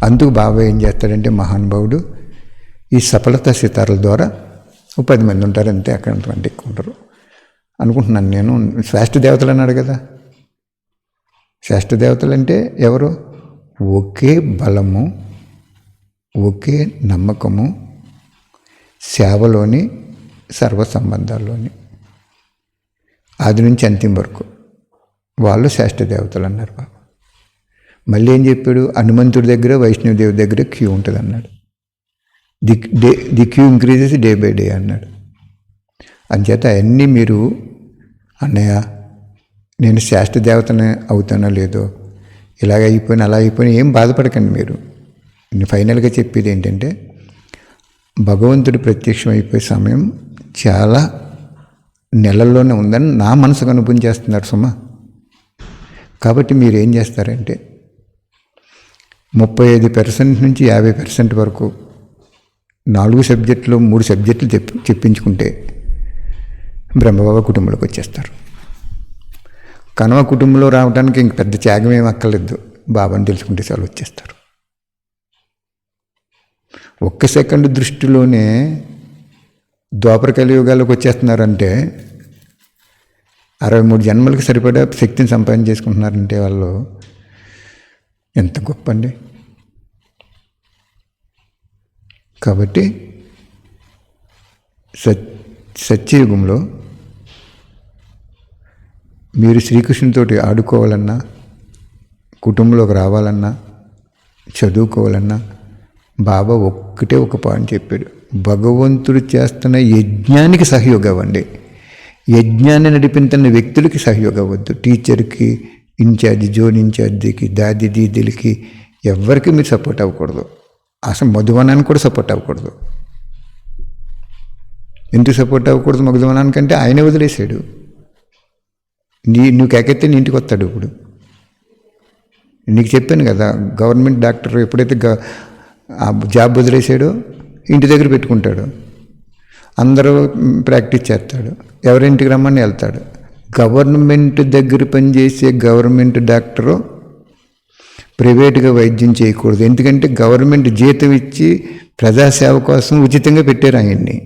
అందుకు బాబా ఏం చేస్తాడంటే మహానుభావుడు ఈ సఫలత సితారాల ద్వారా 10 మంది ఉంటారు అంతే, అక్కడ ఎక్కువ ఉంటారు. అనుకుంటున్నాను నేను. శ్రేష్ఠ దేవతలు అన్నాడు కదా. శ్రేష్ఠ దేవతలు అంటే ఎవరు? ఒకే బలము, ఒకే నమ్మకము, సేవలోని, సర్వ సంబంధాల్లోని, ఆది నుంచి అంతిమ వరకు వాళ్ళు శ్రేష్ఠ దేవతలు అన్నారు బాబా. మళ్ళీ ఏం చెప్పాడు? హనుమంతుడి దగ్గర, వైష్ణవదేవి దగ్గర క్యూ ఉంటుంది అన్నాడు. The queue increases day by day అన్నాడు. అంచేత అవన్నీ మీరు అన్నయ్య నేను శ్రేష్ఠ దేవతనే అవుతానో లేదో, ఇలాగ అయిపోయినా అలా అయిపోయినా ఏం బాధపడకండి మీరు. నేను ఫైనల్గా చెప్పేది ఏంటంటే, భగవంతుడు ప్రత్యక్షం అయిపోయే సమయం చాలా నెలల్లోనే ఉందని నా మనసుకు అనుభవం చేస్తున్నారు సుమా. కాబట్టి మీరు ఏం చేస్తారంటే 35% నుంచి 50% వరకు 4 సబ్జెక్టులు 3 సబ్జెక్టులు చెప్పించుకుంటే బ్రహ్మబాబా కుటుంబంలోకి వచ్చేస్తారు. కనవ కుటుంబంలో రావడానికి ఇంక పెద్ద త్యాగం ఏం అక్కర్లేదు. బాబాని తెలుసుకుంటే చాలు వచ్చేస్తారు. ఒక్క సెకండ్ దృష్టిలోనే ద్వాపర కలియుగాలకు వచ్చేస్తున్నారంటే 63 జన్మలకు సరిపడా శక్తిని సంపాదన చేసుకుంటున్నారంటే వాళ్ళు ఎంత గొప్ప అండి. కాబట్టి సత్యయుగంలో మీరు శ్రీకృష్ణునితోటి ఆడుకోవాలన్నా, కుటుంబంలోకి రావాలన్నా, చదువుకోవాలన్నా బాబా ఒక్కటే ఒక పాయింట్ చెప్పాడు. భగవంతుడు చేస్తున్న యజ్ఞానికి సహయోగం అవ్వండి. యజ్ఞాన్ని నడిపించిన వ్యక్తులకి సహయోగం అవ్వద్దు. టీచర్కి, ఇన్ఛార్జి, జోన్ ఇన్ఛార్జికి, దాది దీదీలకి ఎవరికి మీరు సపోర్ట్ అవ్వకూడదు. అసలు మధువనానికి కూడా సపోర్ట్ అవ్వకూడదు. ఎందుకు సపోర్ట్ అవ్వకూడదు మధువనానికంటే ఆయనే వదిలేశాడు. నువ్వు కేకెత్తే నీ ఇంటికి వస్తాడు. ఇప్పుడు నీకు చెప్పాను కదా, గవర్నమెంట్ డాక్టర్ ఎప్పుడైతే ఆ జాబ్ వదిలేసాడో ఇంటి దగ్గర పెట్టుకుంటాడు. అందరూ ప్రాక్టీస్ చేస్తాడు. ఎవరింటికి రమ్మని వెళ్తాడు. గవర్నమెంట్ దగ్గర పనిచేసే గవర్నమెంట్ డాక్టరు ప్రైవేటుగా వైద్యం చేయకూడదు. ఎందుకంటే గవర్నమెంట్ జీతం ఇచ్చి ప్రజాసేవ కోసం ఉచితంగా పెట్టారు ఆయన్ని.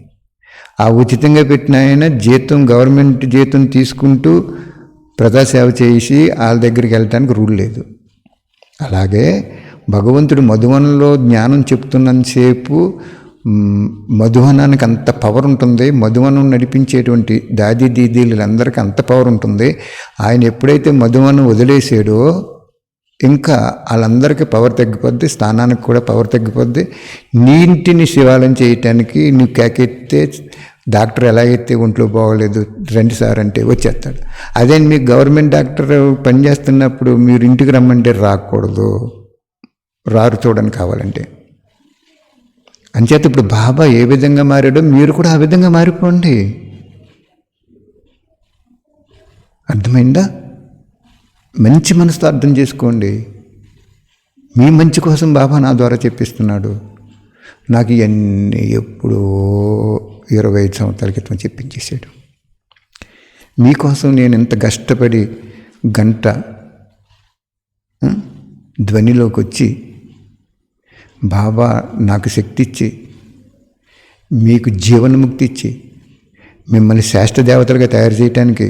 ఆ ఉచితంగా పెట్టిన ఆయన జీతం, గవర్నమెంట్ జీతం తీసుకుంటూ ప్రజాసేవ చేసి వాళ్ళ దగ్గరికి వెళ్ళటానికి రూల్ లేదు. అలాగే భగవంతుడు మధువనంలో జ్ఞానం చెప్తున్నంతసేపు మధువనానికి అంత పవర్ ఉంటుంది. మధువనం నడిపించేటువంటి దాది దీదీలందరికీ అంత పవర్ ఉంటుంది. ఆయన ఎప్పుడైతే మధువనం వదిలేసాడో ఇంకా వాళ్ళందరికీ పవర్ తగ్గిపోద్ది, స్థానానికి కూడా పవర్ తగ్గిపోద్ది. నీ ఇంటిని శివాలయం చేయటానికి నువ్వు కేకెత్తే డాక్టర్ ఎలాగైతే ఒంట్లో బాగోలేదు రండి సార్ అంటే వచ్చేస్తాడు. అదే మీకు గవర్నమెంట్ డాక్టర్ పనిచేస్తున్నప్పుడు మీరు ఇంటికి రమ్మంటే రాకూడదు, రారు చూడని కావాలంటే. అంచేత ఇప్పుడు బాబా ఏ విధంగా మారాడో మీరు కూడా ఆ విధంగా మారిపోండి. అర్థమైందా? మంచి మనసుతో అర్థం చేసుకోండి. మీ మంచి కోసం బాబా నా ద్వారా చెప్పిస్తున్నాడు. నాకు ఇవన్నీ ఎప్పుడో 25 సంవత్సరాల క్రితం చెప్పించేశాడు. మీకోసం నేను ఎంత కష్టపడి గంట ధ్వనిలోకి వచ్చి బాబా నాకు శక్తి ఇచ్చి, మీకు జీవన్ముక్తి ఇచ్చి, మిమ్మల్ని శ్రేష్ఠ దేవతలుగా తయారు చేయటానికి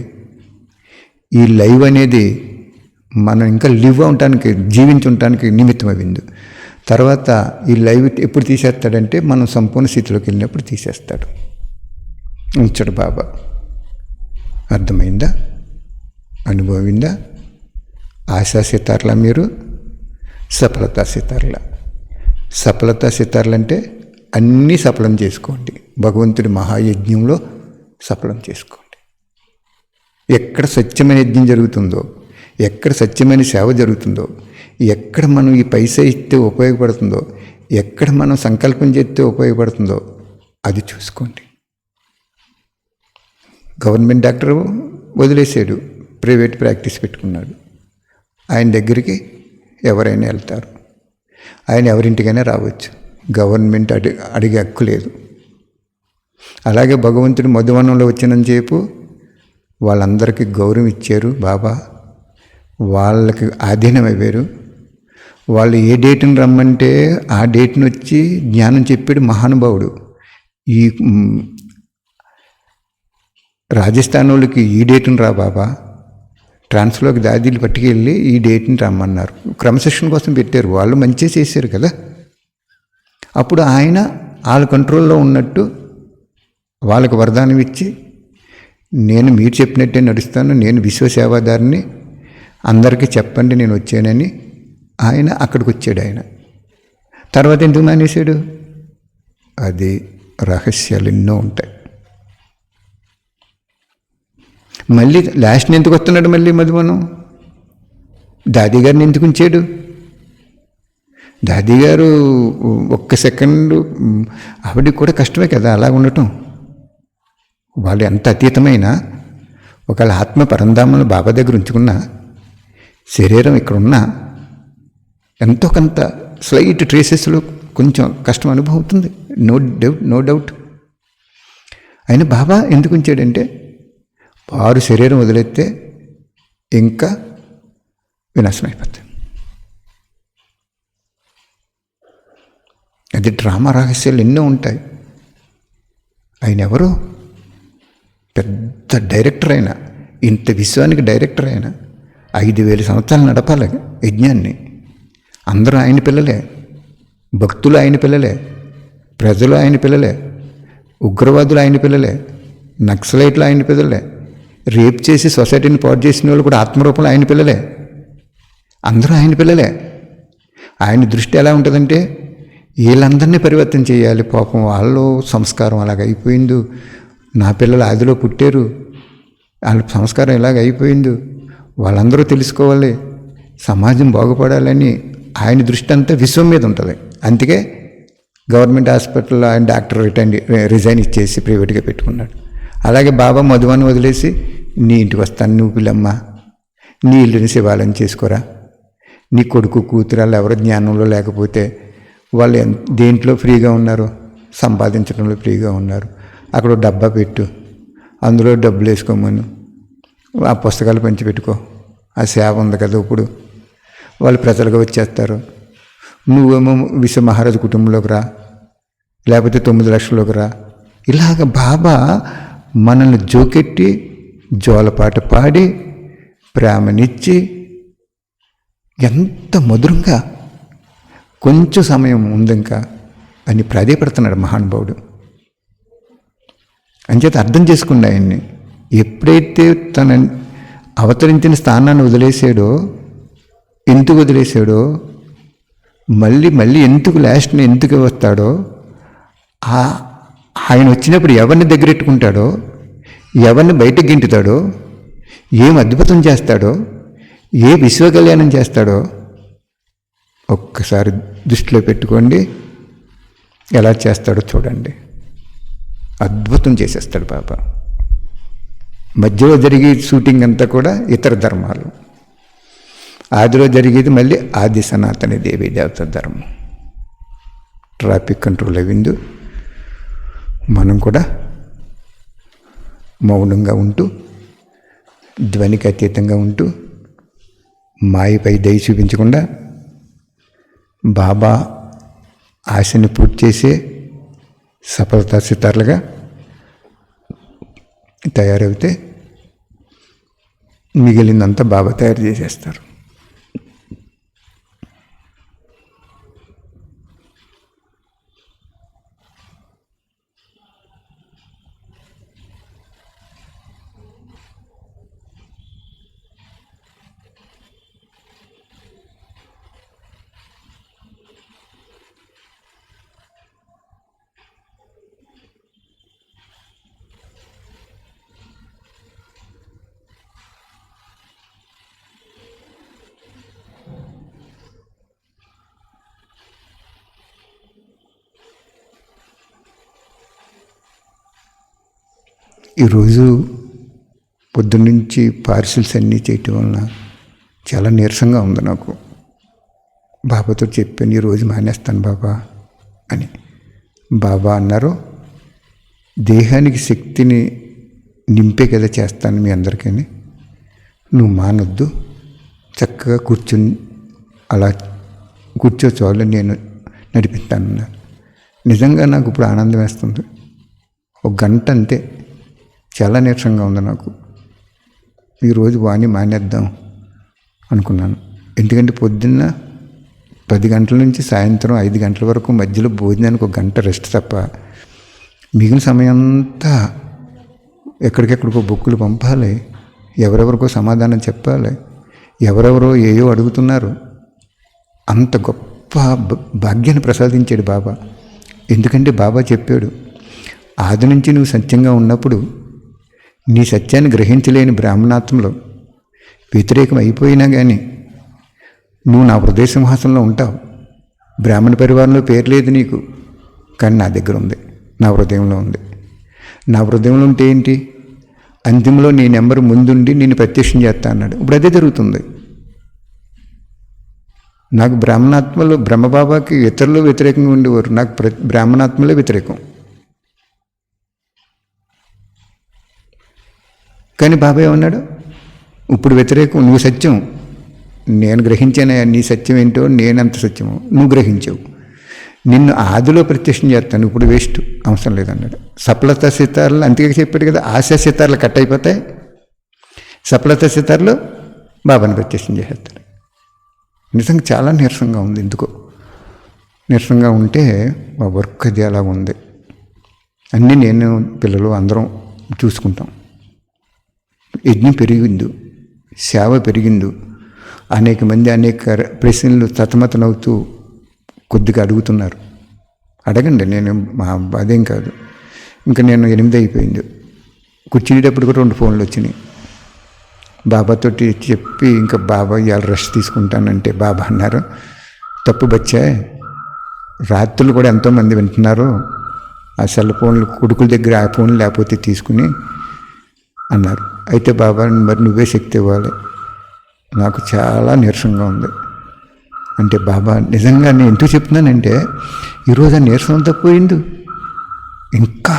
ఈ లైవ్ అనేది మనం ఇంకా లివ్ అవటానికి, జీవించి ఉండటానికి నిమిత్తం అయింది. తర్వాత ఈ లైవ్ ఎప్పుడు తీసేస్తాడంటే మనం సంపూర్ణ స్థితిలోకి వెళ్ళినప్పుడు తీసేస్తాడు, ఉంచడు బాబా. అర్థమైందా? అనుభవిందా? ఆశా సితార్ల మీరు, సఫలతా సితార్ల. సఫలతా సితార్లు అంటే అన్నీ సఫలం చేసుకోండి. భగవంతుడి మహాయజ్ఞంలో సఫలం చేసుకోండి. ఎక్కడ సత్యమైన యజ్ఞం జరుగుతుందో, ఎక్కడ సత్యమైన సేవ జరుగుతుందో, ఎక్కడ మనం ఈ పైసా ఇస్తే ఉపయోగపడుతుందో, ఎక్కడ మనం సంకల్పం చేస్తే ఉపయోగపడుతుందో అది చూసుకోండి. గవర్నమెంట్ డాక్టర్ వదిలేసాడు, ప్రైవేట్ ప్రాక్టీస్ పెట్టుకున్నాడు. ఆయన దగ్గరికి ఎవరైనా వెళ్తారు. ఆయన ఎవరింటికైనా రావచ్చు. గవర్నమెంట్ అడిగే హక్కు లేదు. అలాగే భగవంతుడు మధువనంలో వచ్చినంతసేపు వాళ్ళందరికీ గౌరవం ఇచ్చారు బాబా. వాళ్ళకి ఆధీనం అయ్యారు. వాళ్ళు ఏ డేట్ని రమ్మంటే ఆ డేట్ని వచ్చి జ్ఞానం చెప్పాడు మహానుభావుడు. ఈ రాజస్థాన్ వాళ్ళకి ఈ డేట్ని రా బాబా, ట్రాన్స్లోకి దాదీలు పట్టుకెళ్ళి ఈ డేట్ని రమ్మన్నారు. క్రమశిక్షణ కోసం పెట్టారు, వాళ్ళు మంచిగా చేశారు కదా. అప్పుడు ఆయన వాళ్ళ కంట్రోల్లో ఉన్నట్టు వాళ్ళకు వరదానం ఇచ్చి, నేను మీరు చెప్పినట్టే నడుస్తాను, నేను విశ్వసేవాదారిని, అందరికీ చెప్పండి నేను వచ్చానని ఆయన అక్కడికి వచ్చాడు. ఆయన తర్వాత ఎందుకు మానేశాడు? అది రహస్యాలు ఎన్నో ఉంటాయి. మళ్ళీ లాస్ట్ని ఎందుకు వస్తున్నాడు? మళ్ళీ మధువనం దాది గారిని ఎందుకు ఉంచాడు? దాది గారు ఒక్క సెకండు ఆవిడకి కూడా కష్టమే కదా అలా ఉండటం. వాళ్ళు ఎంత అతీతమైనా ఒకవేళ ఆత్మ పరంధామను బాబా దగ్గర ఉంచుకున్న శరీరం ఇక్కడున్నా ఎంతో కొంత స్లైట్ ట్రేసెస్లో కొంచెం కష్టం అనుభవం అవుతుంది. No doubt. అయినా బాబా ఎందుకు ఉంచాడంటే వారు శరీరం వదిలేస్తే ఇంకా వినాశనం అయిపోతుంది. అది డ్రామా రహస్యాలు ఎన్నో ఉంటాయి. ఆయన ఎవరు? పెద్ద డైరెక్టర్ అయినా, ఇంత విశ్వానికి డైరెక్టర్ అయినా 5,000 సంవత్సరాలు నడపాలి యజ్ఞాన్ని. అందరూ ఆయన పిల్లలే, భక్తులు ఆయన పిల్లలే, ప్రజలు ఆయన పిల్లలే, ఉగ్రవాదులు ఆయన పిల్లలే, నక్సలైట్లు ఆయన పిల్లలే, రేప్ చేసి సొసైటీని పాడు చేసిన వాళ్ళు కూడా ఆత్మరూపంలో ఆయన పిల్లలే, అందరూ ఆయన పిల్లలే. ఆయన దృష్టి ఎలా ఉంటుందంటే వీళ్ళందరినీ పరివర్తన చేయాలి. పాపం వాళ్ళు సంస్కారం అలాగ అయిపోయింది, నా పిల్లలు ఆదిలో పుట్టారు, వాళ్ళ సంస్కారం ఇలాగ అయిపోయింది, వాళ్ళందరూ తెలుసుకోవాలి, సమాజం బాగుపడాలని ఆయన దృష్టి అంతా విశ్వం మీద ఉంటుంది. అందుకే గవర్నమెంట్ హాస్పిటల్లో ఆయన డాక్టర్ రిజైన్ ఇచ్చేసి ప్రైవేట్గా పెట్టుకున్నాడు. అలాగే బాబా మధువాన్ని వదిలేసి నీ ఇంటికి వస్తాను, నువ్వు పిల్లమ్మ, నీ ఇల్లుని శివాలయం చేసుకోరా, నీ కొడుకు కూతురాళ్ళు ఎవరో జ్ఞానంలో లేకపోతే వాళ్ళు దేంట్లో ఫ్రీగా ఉన్నారు, సంపాదించడంలో ఫ్రీగా ఉన్నారు, అక్కడ డబ్బా పెట్టు, అందులో డబ్బులు వేసుకోమను, ఆ పుస్తకాలు పంచిపెట్టుకో, ఆ సేవ ఉంది కదా, ఇప్పుడు వాళ్ళు ప్రజలుగా వచ్చేస్తారు. నువ్వేమో విశ్వ మహారాజు కుటుంబంలోకి రా, లేకపోతే 9 లక్షల్లోకి రా. ఇలాగ బాబా మనల్ని జోకెట్టి జోలపాట పాడి ప్రేమనిచ్చి ఎంత మధురంగా కొంచెం సమయం ఉంది ఇంకా అని ప్రాధేయపడుతున్నాడు మహానుభావుడు. అంచేత అర్థం చేసుకున్నా ఆయన్ని. ఎప్పుడైతే తన అవతరించిన స్థానాన్ని వదిలేసాడో, ఎందుకు వదిలేసాడో, మళ్ళీ ఎందుకు లాస్ట్ని ఎందుకు వస్తాడో, ఆయన వచ్చినప్పుడు ఎవరిని దగ్గరెట్టుకుంటాడో, ఎవరిని బయటకు గింటుతాడో, ఏం అద్భుతం చేస్తాడో, ఏ విశ్వ కళ్యాణం చేస్తాడో ఒక్కసారి దృష్టిలో పెట్టుకోండి. ఎలా చేస్తాడో చూడండి. అద్భుతం చేసేస్తాడు బాబా. మధ్యలో జరిగే షూటింగ్ అంతా కూడా ఇతర ధర్మాలు, ఆదిలో జరిగేది మళ్ళీ ఆది సనాతన దేవీ దేవత ధర్మం. ట్రాఫిక్ కంట్రోల్ అయింది. మనం కూడా మౌనంగా ఉంటూ, ధ్వనికి అతీతంగా ఉంటూ, మాయపై దయ చూపించకుండా బాబా ఆశని పూర్తి చేసే సఫలతా సితార్లుగా తయారవుతే మిగిలిందంతా బాబా తయారు చేసేస్తారు. ఈరోజు పొద్దున్నుంచి పార్సిల్స్ అన్నీ చేయటం వలన చాలా నీరసంగా ఉంది నాకు. బాబాతో చెప్పాను, ఈరోజు మానేస్తాను బాబా అని. బాబా అన్నారు, దేహానికి శక్తిని నింపే కదా చేస్తాను మీ అందరికీ, నువ్వు మానొద్దు, చక్కగా కూర్చుని అలా కూర్చో చాలు, నేను నడిపిస్తానన్నారు. నిజంగా నాకు ఇప్పుడు ఆనందం వేస్తుంది. 1 గంట అంతే, చాలా నీరసంగా ఉంది నాకు. ఈరోజు వాణి మానేద్దాం అనుకున్నాను. ఎందుకంటే పొద్దున్న 10 గంటల నుంచి సాయంత్రం 5 గంటల వరకు మధ్యలో భోజనానికి 1 గంట రెస్ట్ తప్ప మిగిలిన సమయం అంతా ఎక్కడికెక్కడికో బుక్కులు పంపాలి, ఎవరెవరికో సమాధానం చెప్పాలి, ఎవరెవరో ఏయో అడుగుతున్నారు. అంత గొప్ప భాగ్యాన్ని ప్రసాదించాడు బాబా. ఎందుకంటే బాబా చెప్పాడు, ఆది నుంచి నువ్వు సత్యంగా ఉన్నప్పుడు నీ సత్యాన్ని గ్రహించలేని బ్రాహ్మణాత్మలో వ్యతిరేకం అయిపోయినా కానీ నువ్వు నా హృదయ సింహాసనంలో ఉంటావు. బ్రాహ్మణ పరివారంలో పేరు లేదు నీకు, కానీ నా దగ్గర ఉంది, నా హృదయంలో ఉంది. నా హృదయంలో ఉంటే ఏంటి? అంతిమంలో నీ నెంబర్ ముందుండి నేను ప్రత్యక్షం చేస్తా అన్నాడు. ఇప్పుడు అదే జరుగుతుంది. నాకు బ్రాహ్మణాత్మలో బ్రహ్మబాబాకి ఇతరులు వ్యతిరేకంగా ఉండేవారు, నాకు బ్రాహ్మణాత్మలే వ్యతిరేకం. కానీ బాబా ఏమన్నాడు? ఇప్పుడు వ్యతిరేకం, నువ్వు సత్యం, నేను గ్రహించానయ్యా, నీ సత్యం ఏంటో నేనంత సత్యమో నువ్వు గ్రహించావు, నిన్ను ఆదిలో ప్రత్యక్షం చేస్తాను, ఇప్పుడు వేస్ట్, అవసరం లేదన్నాడు. సఫలత సితార్లు అంతే చెప్పాడు కదా, ఆశా సితార్లు కట్ అయిపోతాయి, సఫలత సితార్లు బాబాని ప్రత్యక్షం చేసేస్తాడు. నిజంగా చాలా నీరసంగా ఉంది. ఎందుకో నీరసంగా ఉంటే మా వర్క్ అది అలా ఉంది. అన్నీ నేను పిల్లలు అందరం చూసుకుంటాం. యజ్ఞం పెరిగింది, సేవ పెరిగింది, అనేక మంది అనేక ప్రశ్నలు సతమతనవుతూ కొద్దిగా అడుగుతున్నారు. అడగండి, నేను మా అదేం కాదు. ఇంకా నేను 8 అయిపోయింది. కూర్చునేటప్పుడు కూడా 2 ఫోన్లు వచ్చినాయి. బాబాతోటి చెప్పి ఇంకా బాబా ఇవాళ రెస్ట్ తీసుకుంటానంటే బాబా అన్నారు, తప్పు బచ్చా, రాత్రులు కూడా ఎంతోమంది వింటున్నారు, ఆ సెల్ ఫోన్లు కొడుకుల దగ్గర ఆ ఫోన్లు లేకపోతే తీసుకుని అన్నారు. అయితే బాబా మరి నువ్వే శక్తి ఇవ్వాలి, నాకు చాలా నీరసంగా ఉంది అంటే, బాబా నిజంగా నేను ఎందుకు చెప్తున్నానంటే ఈరోజు ఆ నీరసం అంతా పోయింది, ఇంకా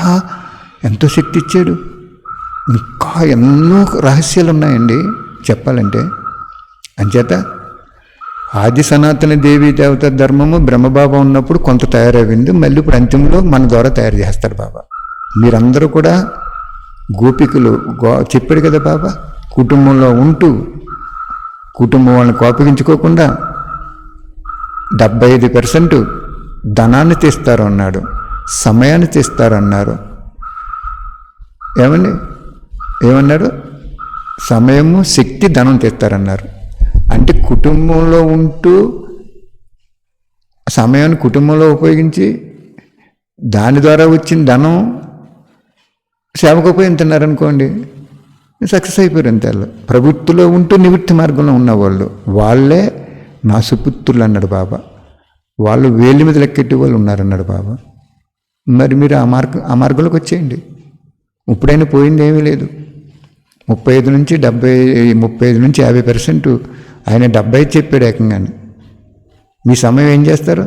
ఎంతో శక్తి ఇచ్చాడు, ఇంకా ఎన్నో రహస్యాలు ఉన్నాయండి చెప్పాలంటే. అంచేత ఆది సనాతన దేవీ దేవత ధర్మము బ్రహ్మబాబా ఉన్నప్పుడు కొంత తయారైంది, మళ్ళీ ఇప్పుడు అంతిమంలో మన ద్వారా తయారు చేస్తాడు బాబా. మీరందరూ కూడా గోపికలు చెప్పాడు కదా బాబా, కుటుంబంలో ఉంటూ కుటుంబం వాళ్ళని కోపగించుకోకుండా 75% ధనాన్ని తీస్తారు అన్నాడు, సమయాన్ని తీస్తారు అన్నారు. ఏమన్నాడు? సమయము, శక్తి, ధనం తీస్తారన్నారు. అంటే కుటుంబంలో ఉంటూ సమయాన్ని కుటుంబంలో ఉపయోగించి దాని ద్వారా వచ్చిన ధనం సేవకు ఉపయోగిస్తున్నారనుకోండి, సక్సెస్ అయిపోయారు అంతే. ప్రవృత్తిలో ఉంటూ నివృత్తి మార్గంలో ఉన్నవాళ్ళు వాళ్ళే నా సుపుత్రులు అన్నాడు బాబా. వాళ్ళు వేలి మీద లెక్కెట్టే వాళ్ళు ఉన్నారన్నాడు బాబా. మరి మీరు ఆ మార్గంలోకి వచ్చేయండి. ఇప్పుడైనా పోయింది ఏమీ లేదు. 35 నుంచి 50% ఆయన 70 చెప్పాడు ఏకంగానే. మీ సమయం ఏం చేస్తారు?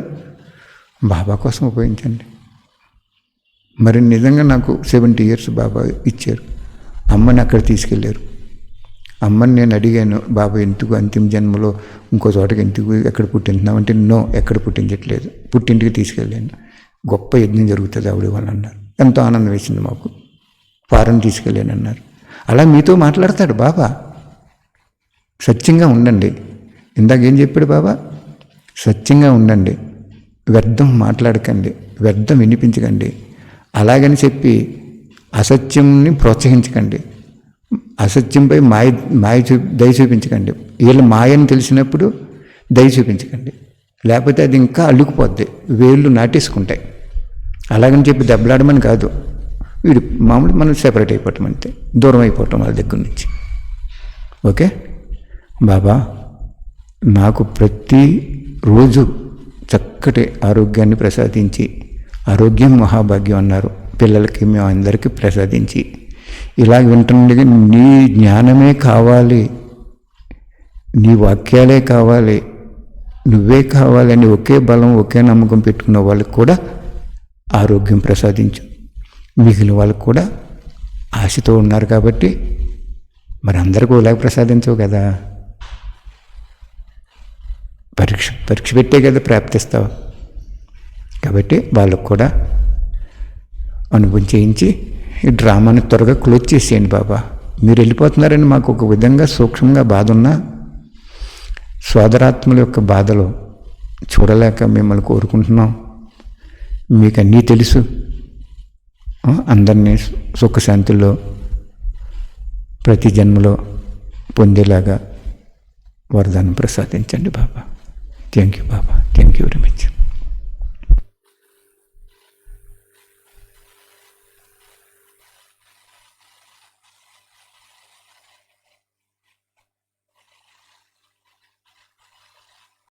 బాబా కోసం ఉపయోగించండి. మరి నిజంగా నాకు 70 years బాబా ఇచ్చారు. అమ్మని అక్కడ తీసుకెళ్ళారు. అమ్మని నేను అడిగాను, బాబా ఎందుకు అంతిమ జన్మలో ఇంకో చోటకి ఎందుకు, ఎక్కడ పుట్టింటున్నామంటే నో, ఎక్కడ పుట్టించట్లేదు, పుట్టింటికి తీసుకెళ్ళాను, గొప్ప యజ్ఞం జరుగుతుంది ఆవిడ వాళ్ళు అన్నారు. ఎంతో ఆనందం వేసింది మాకు. ఫారెన్ తీసుకెళ్ళాను అన్నారు. అలా మీతో మాట్లాడతాడు బాబా. సత్యంగా ఉండండి. ఇందాకేం చెప్పాడు బాబా? సత్యంగా ఉండండి, వ్యర్థం మాట్లాడకండి, వ్యర్థం వినిపించకండి. అలాగని చెప్పి అసత్యంని ప్రోత్సహించకండి, అసత్యంపై దయ చూపించకండి. వీళ్ళు మాయని తెలిసినప్పుడు దయ చూపించకండి, లేకపోతే అది ఇంకా అల్లుకుపోద్ది, వేళ్ళు నాటేసుకుంటాయి. అలాగని చెప్పి దెబ్బలాడమని కాదు, వీడు మామూలు మనం సెపరేట్ అయిపోవటం అంతే, దూరం అయిపోవటం వాళ్ళ దగ్గర నుంచి. ఓకే బాబా, నాకు ప్రతిరోజు చక్కటి ఆరోగ్యాన్ని ప్రసాదించి, ఆరోగ్యం మహాభాగ్యం అన్నారు, పిల్లలకి మేము అందరికీ ప్రసాదించి, ఇలాగ వింటుండగా నీ జ్ఞానమే కావాలి, నీ వాక్యాలే కావాలి, నువ్వే కావాలి అని ఒకే బలం ఒకే నమ్మకం పెట్టుకున్న వాళ్ళకి కూడా ఆరోగ్యం ప్రసాదించు. మిగిలిన వాళ్ళకు కూడా ఆశతో ఉన్నారు కాబట్టి మరి అందరికీ ఇలాగ ప్రసాదించవు కదా. పరీక్ష పెట్టే కదా ప్రాప్తిస్తావు. కాబట్టి వాళ్ళకు కూడా అనుభవం చేయించి ఈ డ్రామాని త్వరగా క్లోజ్ చేసేయండి బాబా. మీరు వెళ్ళిపోతున్నారని మాకు ఒక విధంగా సూక్ష్మంగా బాధ ఉన్నా, సోదరాత్మల యొక్క బాధలు చూడలేక మిమ్మల్ని కోరుకుంటున్నాం. మీకు అన్నీ తెలుసు. అందరినీ సుఖశాంతుల్లో ప్రతి జన్మలో పొందేలాగా వరదానం ప్రసాదించండి బాబా. థ్యాంక్ యూ బాబా. Thank you very much.